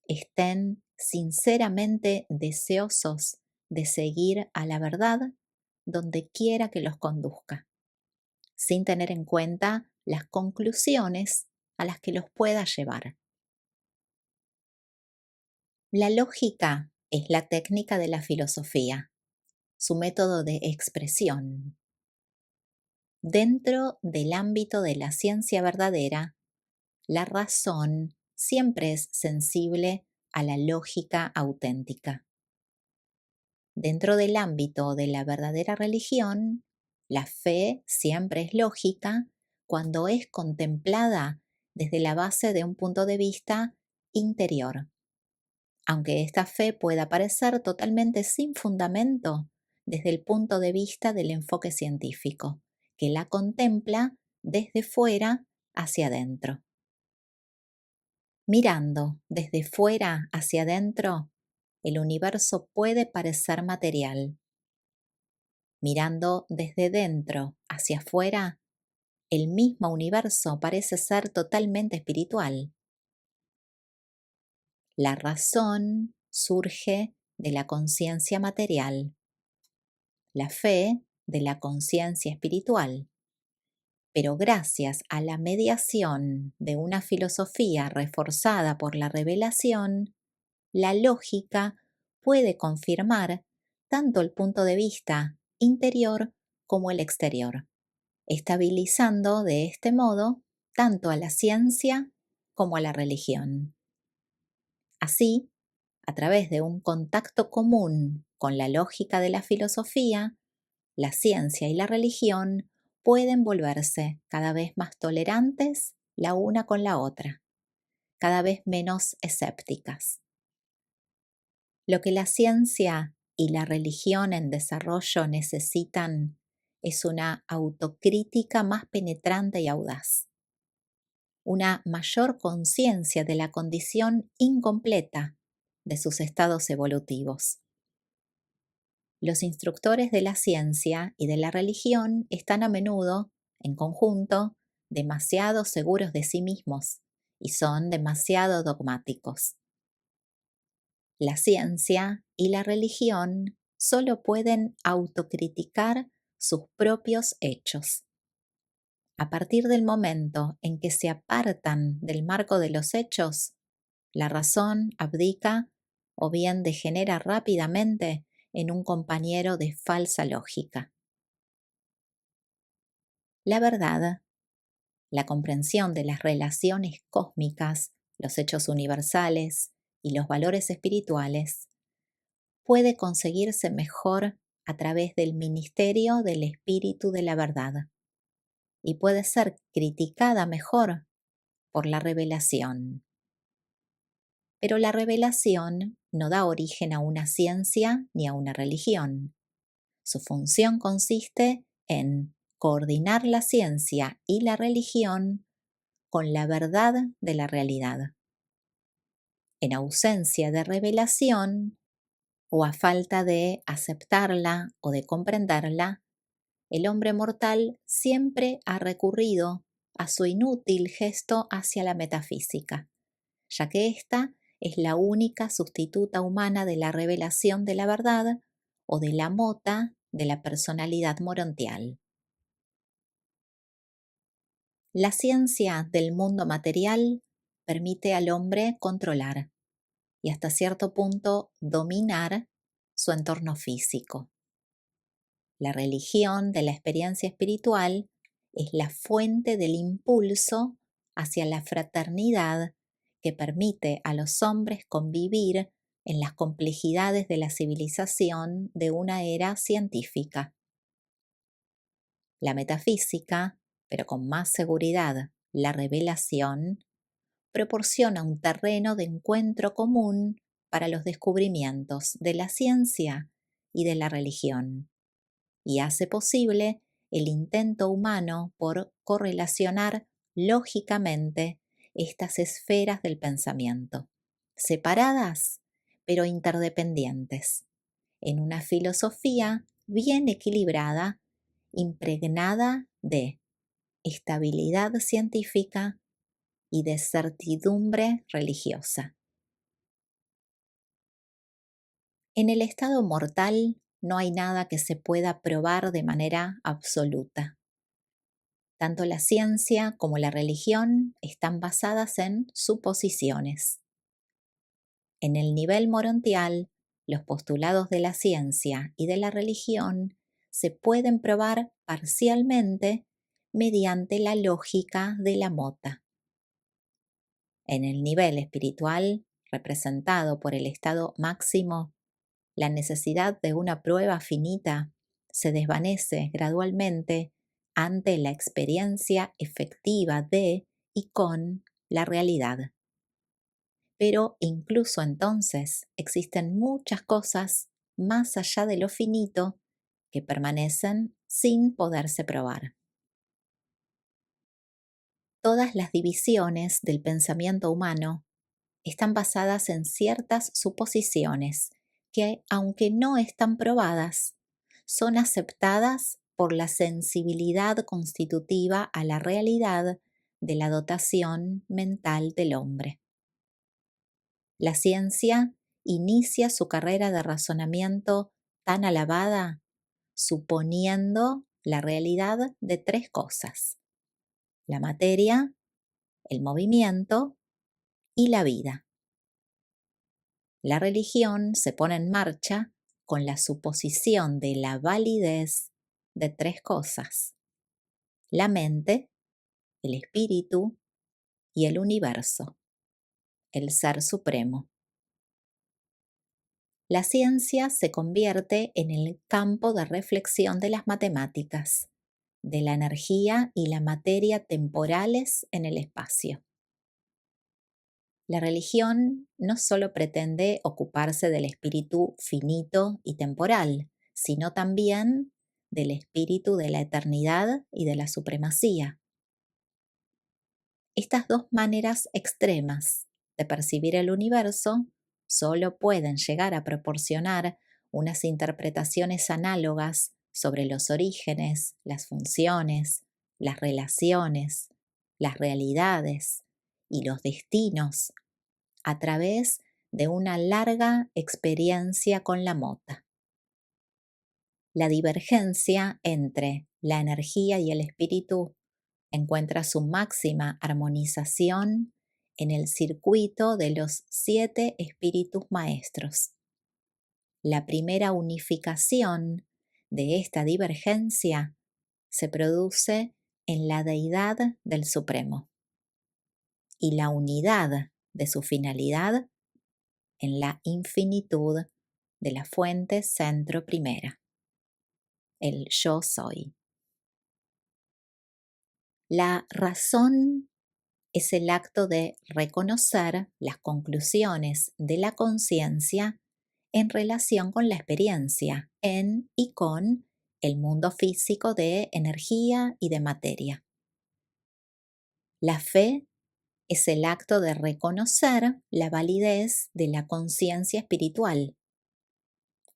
estén sinceramente deseosos de seguir a la verdad donde quiera que los conduzca, sin tener en cuenta las conclusiones a las que los pueda llevar. La lógica es la técnica de la filosofía, su método de expresión. Dentro del ámbito de la ciencia verdadera, la razón siempre es sensible a la lógica auténtica. Dentro del ámbito de la verdadera religión, la fe siempre es lógica cuando es contemplada desde la base de un punto de vista interior, aunque esta fe pueda parecer totalmente sin fundamento desde el punto de vista del enfoque científico, que la contempla desde fuera hacia adentro. Mirando desde fuera hacia adentro, el universo puede parecer material. Mirando desde dentro hacia afuera, el mismo universo parece ser totalmente espiritual. La razón surge de la conciencia material, la fe de la conciencia espiritual. Pero gracias a la mediación de una filosofía reforzada por la revelación, la lógica puede confirmar tanto el punto de vista interior como el exterior, estabilizando de este modo tanto a la ciencia como a la religión. Así, a través de un contacto común con la lógica de la filosofía, la ciencia y la religión pueden volverse cada vez más tolerantes la una con la otra, cada vez menos escépticas. Lo que la ciencia y la religión en desarrollo necesitan es una autocrítica más penetrante y audaz, una mayor conciencia de la condición incompleta de sus estados evolutivos. Los instructores de la ciencia y de la religión están a menudo, en conjunto, demasiado seguros de sí mismos y son demasiado dogmáticos. La ciencia y la religión solo pueden autocriticar sus propios hechos. A partir del momento en que se apartan del marco de los hechos, la razón abdica o bien degenera rápidamente en un compañero de falsa lógica. La verdad, la comprensión de las relaciones cósmicas, los hechos universales y los valores espirituales puede conseguirse mejor a través del ministerio del Espíritu de la Verdad y puede ser criticada mejor por la revelación. Pero la revelación no da origen a una ciencia ni a una religión. Su función consiste en coordinar la ciencia y la religión con la verdad de la realidad. En ausencia de revelación, o a falta de aceptarla o de comprenderla, el hombre mortal siempre ha recurrido a su inútil gesto hacia la metafísica, ya que ésta es la única sustituta humana de la revelación de la verdad o de la mota de la personalidad morontial. La ciencia del mundo material permite al hombre controlar y hasta cierto punto dominar su entorno físico. La religión de la experiencia espiritual es la fuente del impulso hacia la fraternidad que permite a los hombres convivir en las complejidades de la civilización de una era científica. La metafísica, pero con más seguridad la revelación, proporciona un terreno de encuentro común para los descubrimientos de la ciencia y de la religión, y hace posible el intento humano por correlacionar lógicamente estas esferas del pensamiento, separadas pero interdependientes, en una filosofía bien equilibrada, impregnada de estabilidad científica y de certidumbre religiosa. En el estado mortal no hay nada que se pueda probar de manera absoluta. Tanto la ciencia como la religión están basadas en suposiciones. En el nivel morontial, los postulados de la ciencia y de la religión se pueden probar parcialmente mediante la lógica de la mota. En el nivel espiritual, representado por el estado máximo, la necesidad de una prueba finita se desvanece gradualmente ante la experiencia efectiva de y con la realidad. Pero incluso entonces existen muchas cosas más allá de lo finito que permanecen sin poderse probar. Todas las divisiones del pensamiento humano están basadas en ciertas suposiciones que, aunque no están probadas, son aceptadas por la sensibilidad constitutiva a la realidad de la dotación mental del hombre. La ciencia inicia su carrera de razonamiento tan alabada suponiendo la realidad de tres cosas: la materia, el movimiento y la vida. La religión se pone en marcha con la suposición de la validez de tres cosas: la mente, el espíritu y el universo, el ser supremo. La ciencia se convierte en el campo de reflexión de las matemáticas, de la energía y la materia temporales en el espacio. La religión no solo pretende ocuparse del espíritu finito y temporal, sino también del espíritu de la eternidad y de la supremacía. Estas dos maneras extremas de percibir el universo solo pueden llegar a proporcionar unas interpretaciones análogas sobre los orígenes, las funciones, las relaciones, las realidades y los destinos a través de una larga experiencia con la mota. La divergencia entre la energía y el espíritu encuentra su máxima armonización en el circuito de los 7 espíritus maestros. La primera unificación de esta divergencia se produce en la deidad del Supremo y la unidad de su finalidad en la infinitud de la fuente centro primera, el yo soy. La razón es el acto de reconocer las conclusiones de la conciencia en relación con la experiencia en y con el mundo físico de energía y de materia. La fe es el acto de reconocer la validez de la conciencia espiritual,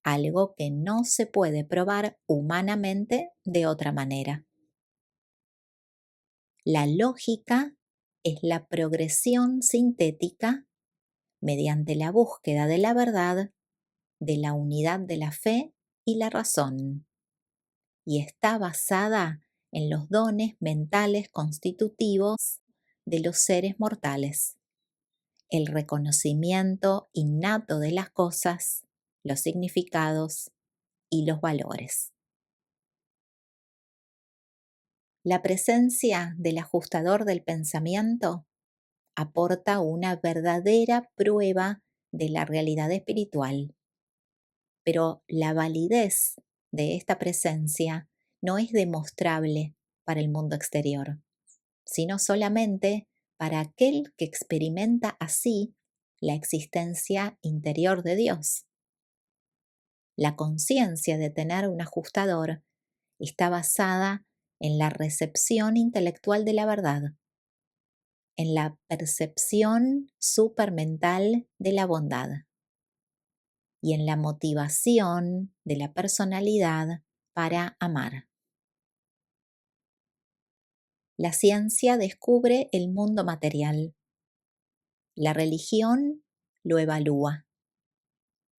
algo que no se puede probar humanamente de otra manera. La lógica es la progresión sintética mediante la búsqueda de la verdad, de la unidad de la fe y la razón, y está basada en los dones mentales constitutivos de los seres mortales, el reconocimiento innato de las cosas, los significados y los valores. La presencia del ajustador del pensamiento aporta una verdadera prueba de la realidad espiritual, pero la validez de esta presencia no es demostrable para el mundo exterior, sino solamente para aquel que experimenta así la existencia interior de Dios. La conciencia de tener un ajustador está basada en la recepción intelectual de la verdad, en la percepción supermental de la bondad y en la motivación de la personalidad para amar. La ciencia descubre el mundo material, la religión lo evalúa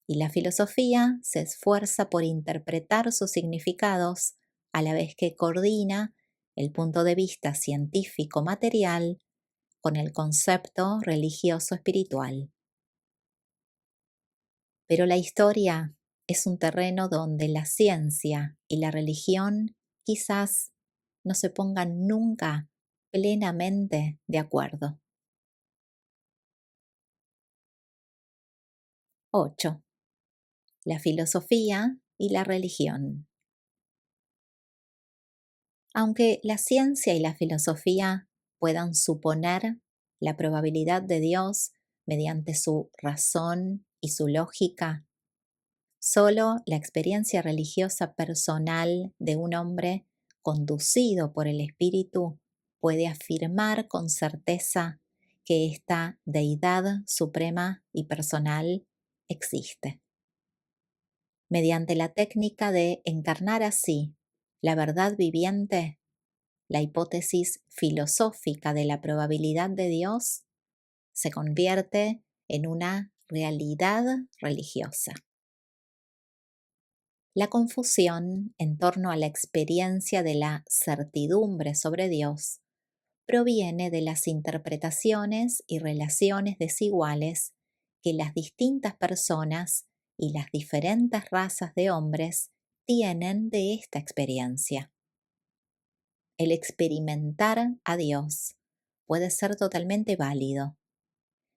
y la filosofía se esfuerza por interpretar sus significados a la vez que coordina el punto de vista científico material con el concepto religioso espiritual. Pero la historia es un terreno donde la ciencia y la religión quizás no se pongan nunca plenamente de acuerdo. 8. La filosofía y la religión. Aunque la ciencia y la filosofía puedan suponer la probabilidad de Dios mediante su razón y su lógica, solo la experiencia religiosa personal de un hombre conducido por el Espíritu puede afirmar con certeza que esta deidad suprema y personal existe. Mediante la técnica de encarnar así la verdad viviente, la hipótesis filosófica de la probabilidad de Dios se convierte en una realidad religiosa. La confusión en torno a la experiencia de la certidumbre sobre Dios proviene de las interpretaciones y relaciones desiguales que las distintas personas y las diferentes razas de hombres tienen de esta experiencia. El experimentar a Dios puede ser totalmente válido,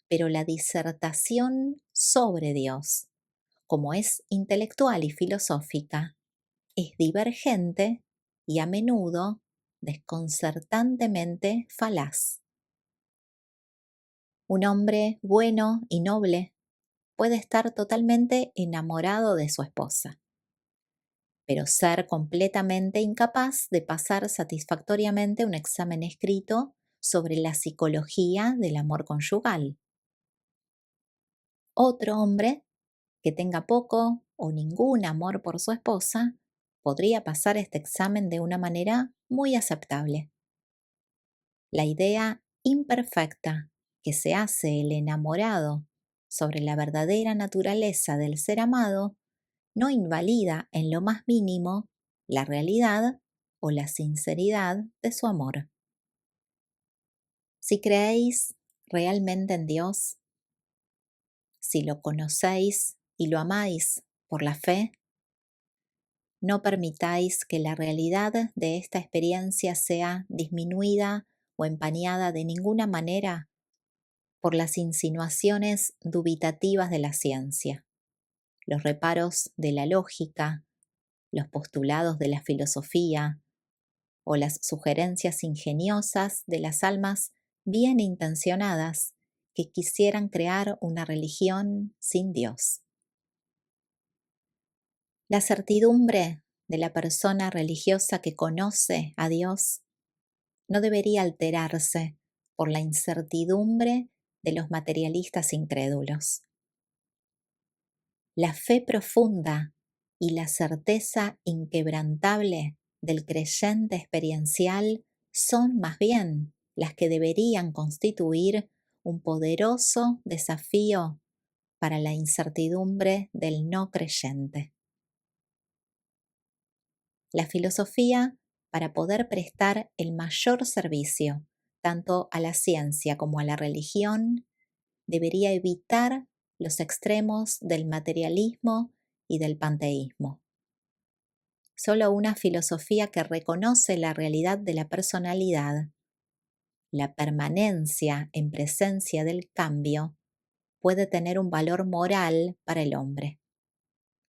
pero la disertación sobre Dios, como es intelectual y filosófica, es divergente y a menudo desconcertantemente falaz. Un hombre bueno y noble puede estar totalmente enamorado de su esposa, pero ser completamente incapaz de pasar satisfactoriamente un examen escrito sobre la psicología del amor conyugal. Otro hombre que tenga poco o ningún amor por su esposa podría pasar este examen de una manera muy aceptable. La idea imperfecta que se hace el enamorado sobre la verdadera naturaleza del ser amado no invalida en lo más mínimo la realidad o la sinceridad de su amor. Si creéis realmente en Dios, si lo conocéis y lo amáis por la fe, no permitáis que la realidad de esta experiencia sea disminuida o empañada de ninguna manera por las insinuaciones dubitativas de la ciencia, los reparos de la lógica, los postulados de la filosofía o las sugerencias ingeniosas de las almas bien intencionadas que quisieran crear una religión sin Dios. La certidumbre de la persona religiosa que conoce a Dios no debería alterarse por la incertidumbre de los materialistas incrédulos. La fe profunda y la certeza inquebrantable del creyente experiencial son más bien las que deberían constituir un poderoso desafío para la incertidumbre del no creyente. La filosofía, para poder prestar el mayor servicio tanto a la ciencia como a la religión, debería evitar los extremos del materialismo y del panteísmo. Solo una filosofía que reconoce la realidad de la personalidad, la permanencia en presencia del cambio, puede tener un valor moral para el hombre.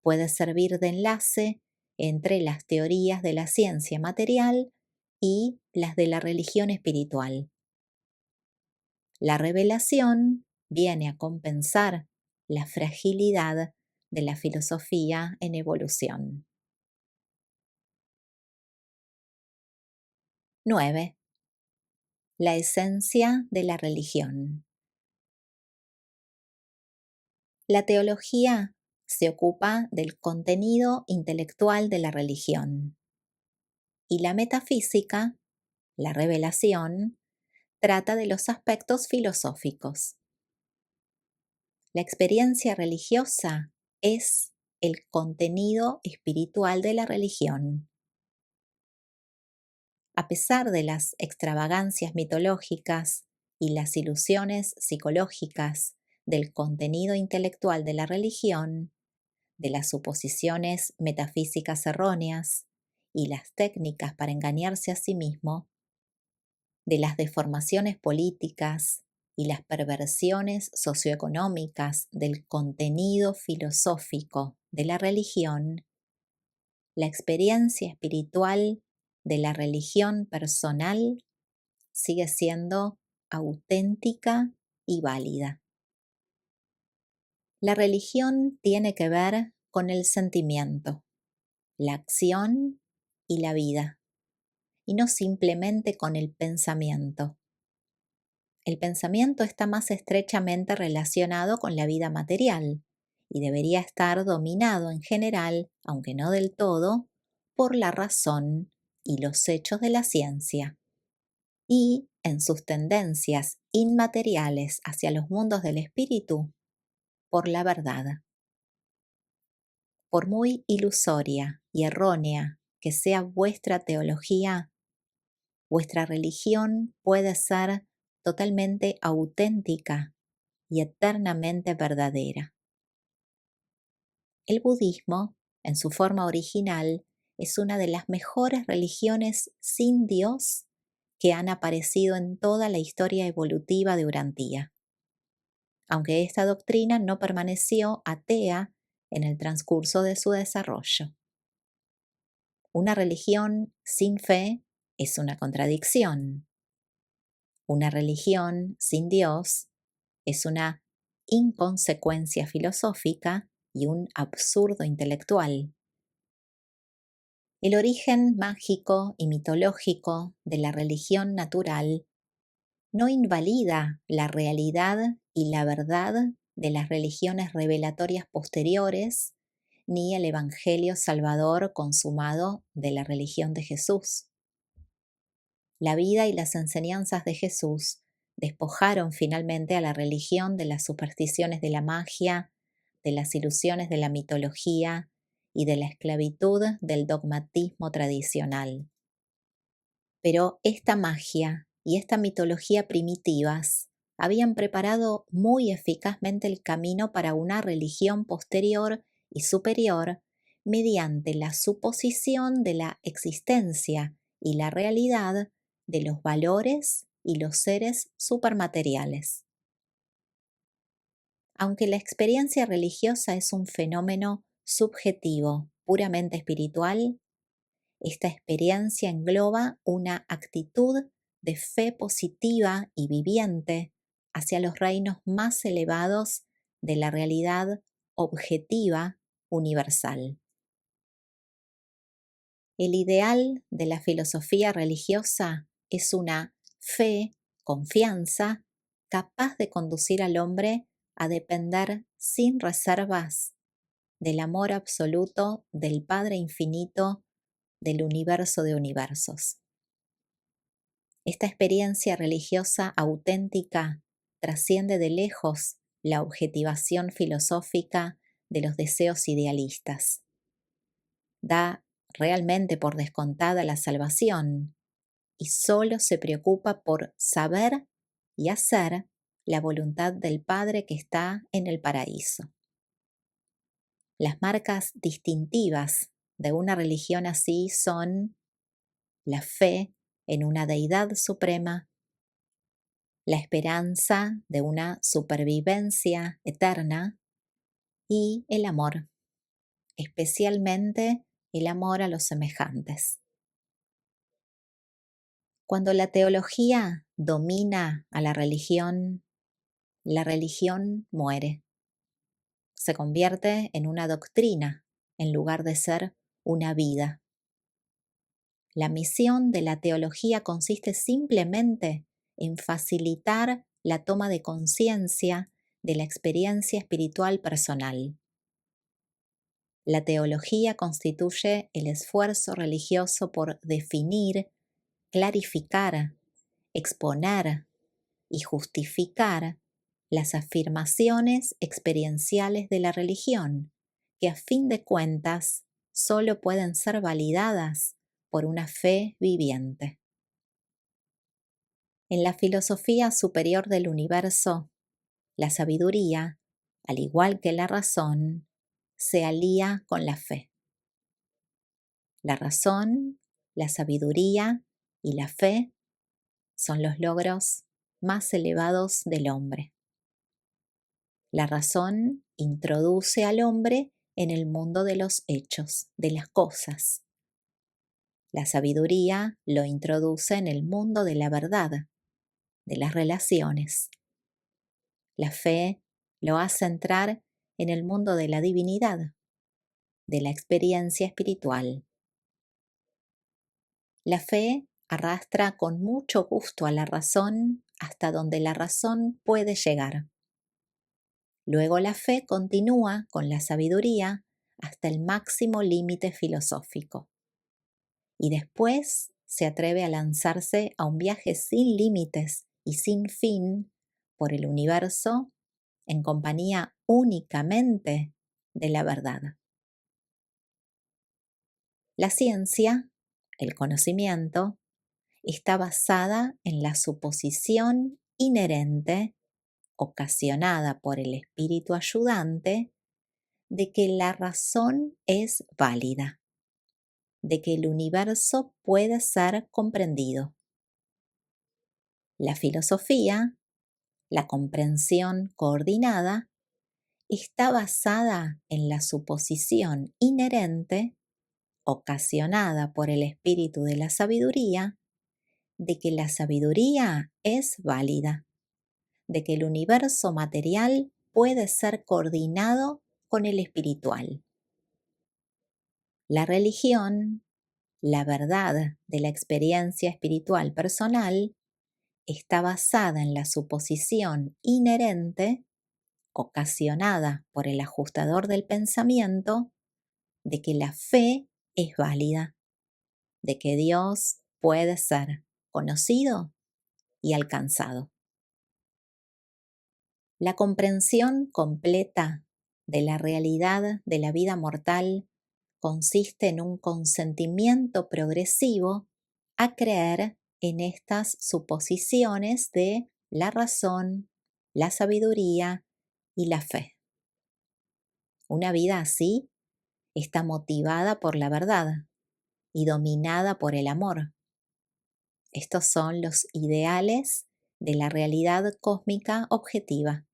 Puede servir de enlace entre las teorías de la ciencia material y las de la religión espiritual. La revelación viene a compensar la fragilidad de la filosofía en evolución. 9. La esencia de la religión. La teología se ocupa del contenido intelectual de la religión y la metafísica, la revelación, trata de los aspectos filosóficos. La experiencia religiosa es el contenido espiritual de la religión. A pesar de las extravagancias mitológicas y las ilusiones psicológicas del contenido intelectual de la religión, de las suposiciones metafísicas erróneas y las técnicas para engañarse a sí mismo, de las deformaciones políticas y las perversiones socioeconómicas del contenido filosófico de la religión, la experiencia espiritual de la religión personal sigue siendo auténtica y válida. La religión tiene que ver con el sentimiento, la acción y la vida, y no simplemente con el pensamiento. El pensamiento está más estrechamente relacionado con la vida material y debería estar dominado en general, aunque no del todo, por la razón y los hechos de la ciencia. Y, en sus tendencias inmateriales hacia los mundos del espíritu, por la verdad. Por muy ilusoria y errónea que sea vuestra teología, vuestra religión puede ser totalmente auténtica y eternamente verdadera. El budismo, en su forma original, es una de las mejores religiones sin Dios que han aparecido en toda la historia evolutiva de Urantía, aunque esta doctrina no permaneció atea en el transcurso de su desarrollo. Una religión sin fe es una contradicción. Una religión sin Dios es una inconsecuencia filosófica y un absurdo intelectual. El origen mágico y mitológico de la religión natural no invalida la realidad y la verdad de las religiones revelatorias posteriores, ni el Evangelio Salvador consumado de la religión de Jesús. La vida y las enseñanzas de Jesús despojaron finalmente a la religión de las supersticiones de la magia, de las ilusiones de la mitología y de la esclavitud del dogmatismo tradicional. Pero esta magia y esta mitología primitivas habían preparado muy eficazmente el camino para una religión posterior y superior mediante la suposición de la existencia y la realidad de los valores y los seres supermateriales. Aunque la experiencia religiosa es un fenómeno subjetivo, puramente espiritual, esta experiencia engloba una actitud de fe positiva y viviente hacia los reinos más elevados de la realidad objetiva universal. El ideal de la filosofía religiosa es una fe, confianza, capaz de conducir al hombre a depender sin reservas del amor absoluto del Padre Infinito del universo de universos. Esta experiencia religiosa auténtica trasciende de lejos la objetivación filosófica de los deseos idealistas. Da realmente por descontada la salvación y solo se preocupa por saber y hacer la voluntad del Padre que está en el paraíso. Las marcas distintivas de una religión así son la fe en una deidad suprema, la esperanza de una supervivencia eterna y el amor, especialmente el amor a los semejantes. Cuando la teología domina a la religión muere. Se convierte en una doctrina en lugar de ser una vida. La misión de la teología consiste simplemente en facilitar la toma de conciencia de la experiencia espiritual personal. La teología constituye el esfuerzo religioso por definir, clarificar, exponer y justificar las afirmaciones experienciales de la religión, que a fin de cuentas solo pueden ser validadas por una fe viviente. En la filosofía superior del universo, la sabiduría, al igual que la razón, se alía con la fe. La razón, la sabiduría y la fe son los logros más elevados del hombre. La razón introduce al hombre en el mundo de los hechos, de las cosas. La sabiduría lo introduce en el mundo de la verdad, de las relaciones. La fe lo hace entrar en el mundo de la divinidad, de la experiencia espiritual. La fe arrastra con mucho gusto a la razón hasta donde la razón puede llegar. Luego la fe continúa con la sabiduría hasta el máximo límite filosófico. Y después se atreve a lanzarse a un viaje sin límites y sin fin por el universo en compañía únicamente de la verdad. La ciencia, el conocimiento, está basada en la suposición inherente, ocasionada por el espíritu ayudante, de que la razón es válida, de que el universo puede ser comprendido. La filosofía, la comprensión coordinada, está basada en la suposición inherente, ocasionada por el espíritu de la sabiduría, de que la sabiduría es válida, de que el universo material puede ser coordinado con el espiritual. La religión, la verdad de la experiencia espiritual personal, está basada en la suposición inherente, ocasionada por el ajustador del pensamiento, de que la fe es válida, de que Dios puede ser conocido y alcanzado. La comprensión completa de la realidad de la vida mortal consiste en un consentimiento progresivo a creer en estas suposiciones de la razón, la sabiduría y la fe. Una vida así está motivada por la verdad y dominada por el amor. Estos son los ideales de la realidad cósmica objetiva,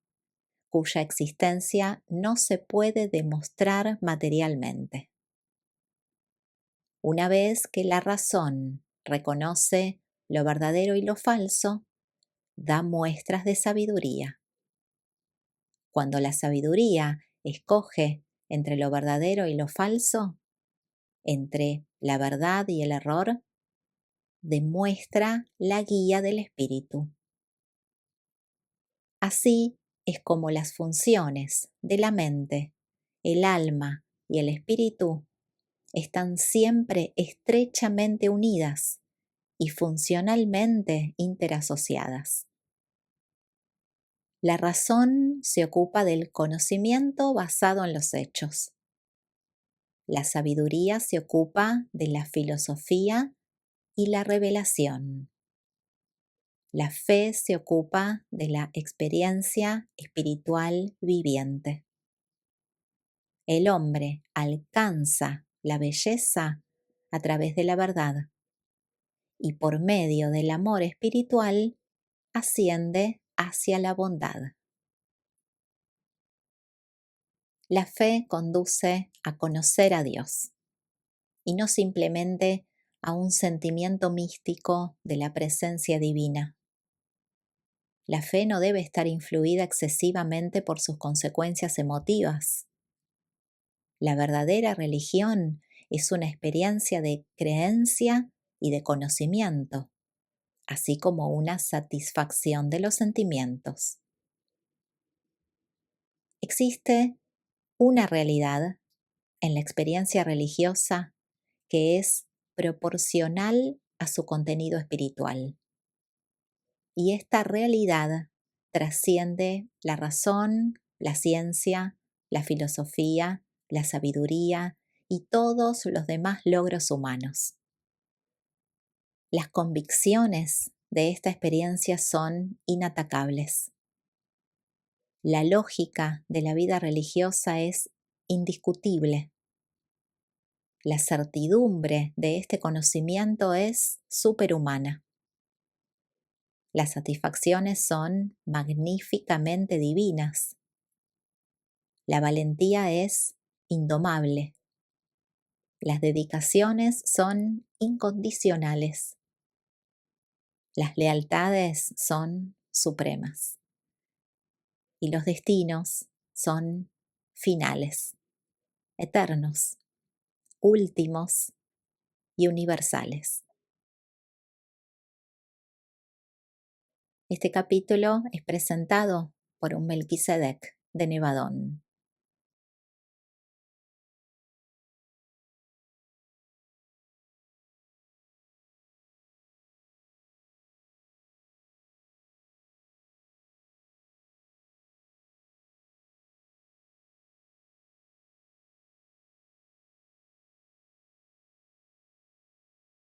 cuya existencia no se puede demostrar materialmente. Una vez que la razón reconoce lo verdadero y lo falso, da muestras de sabiduría. Cuando la sabiduría escoge entre lo verdadero y lo falso, entre la verdad y el error, demuestra la guía del espíritu. Así es como las funciones de la mente, el alma y el espíritu están siempre estrechamente unidas y funcionalmente interasociadas. La razón se ocupa del conocimiento basado en los hechos. La sabiduría se ocupa de la filosofía y la revelación. La fe se ocupa de la experiencia espiritual viviente. El hombre alcanza la belleza a través de la verdad y por medio del amor espiritual asciende hacia la bondad. La fe conduce a conocer a Dios y no simplemente a un sentimiento místico de la presencia divina. La fe no debe estar influida excesivamente por sus consecuencias emotivas. La verdadera religión es una experiencia de creencia y de conocimiento, así como una satisfacción de los sentimientos. Existe una realidad en la experiencia religiosa que es proporcional a su contenido espiritual. Y esta realidad trasciende la razón, la ciencia, la filosofía, la sabiduría y todos los demás logros humanos. Las convicciones de esta experiencia son inatacables. La lógica de la vida religiosa es indiscutible. La certidumbre de este conocimiento es superhumana. Las satisfacciones son magníficamente divinas. La valentía es indomable. Las dedicaciones son incondicionales. Las lealtades son supremas. Y los destinos son finales, eternos, últimos y universales. Este capítulo es presentado por un Melquisedec de Nevadón.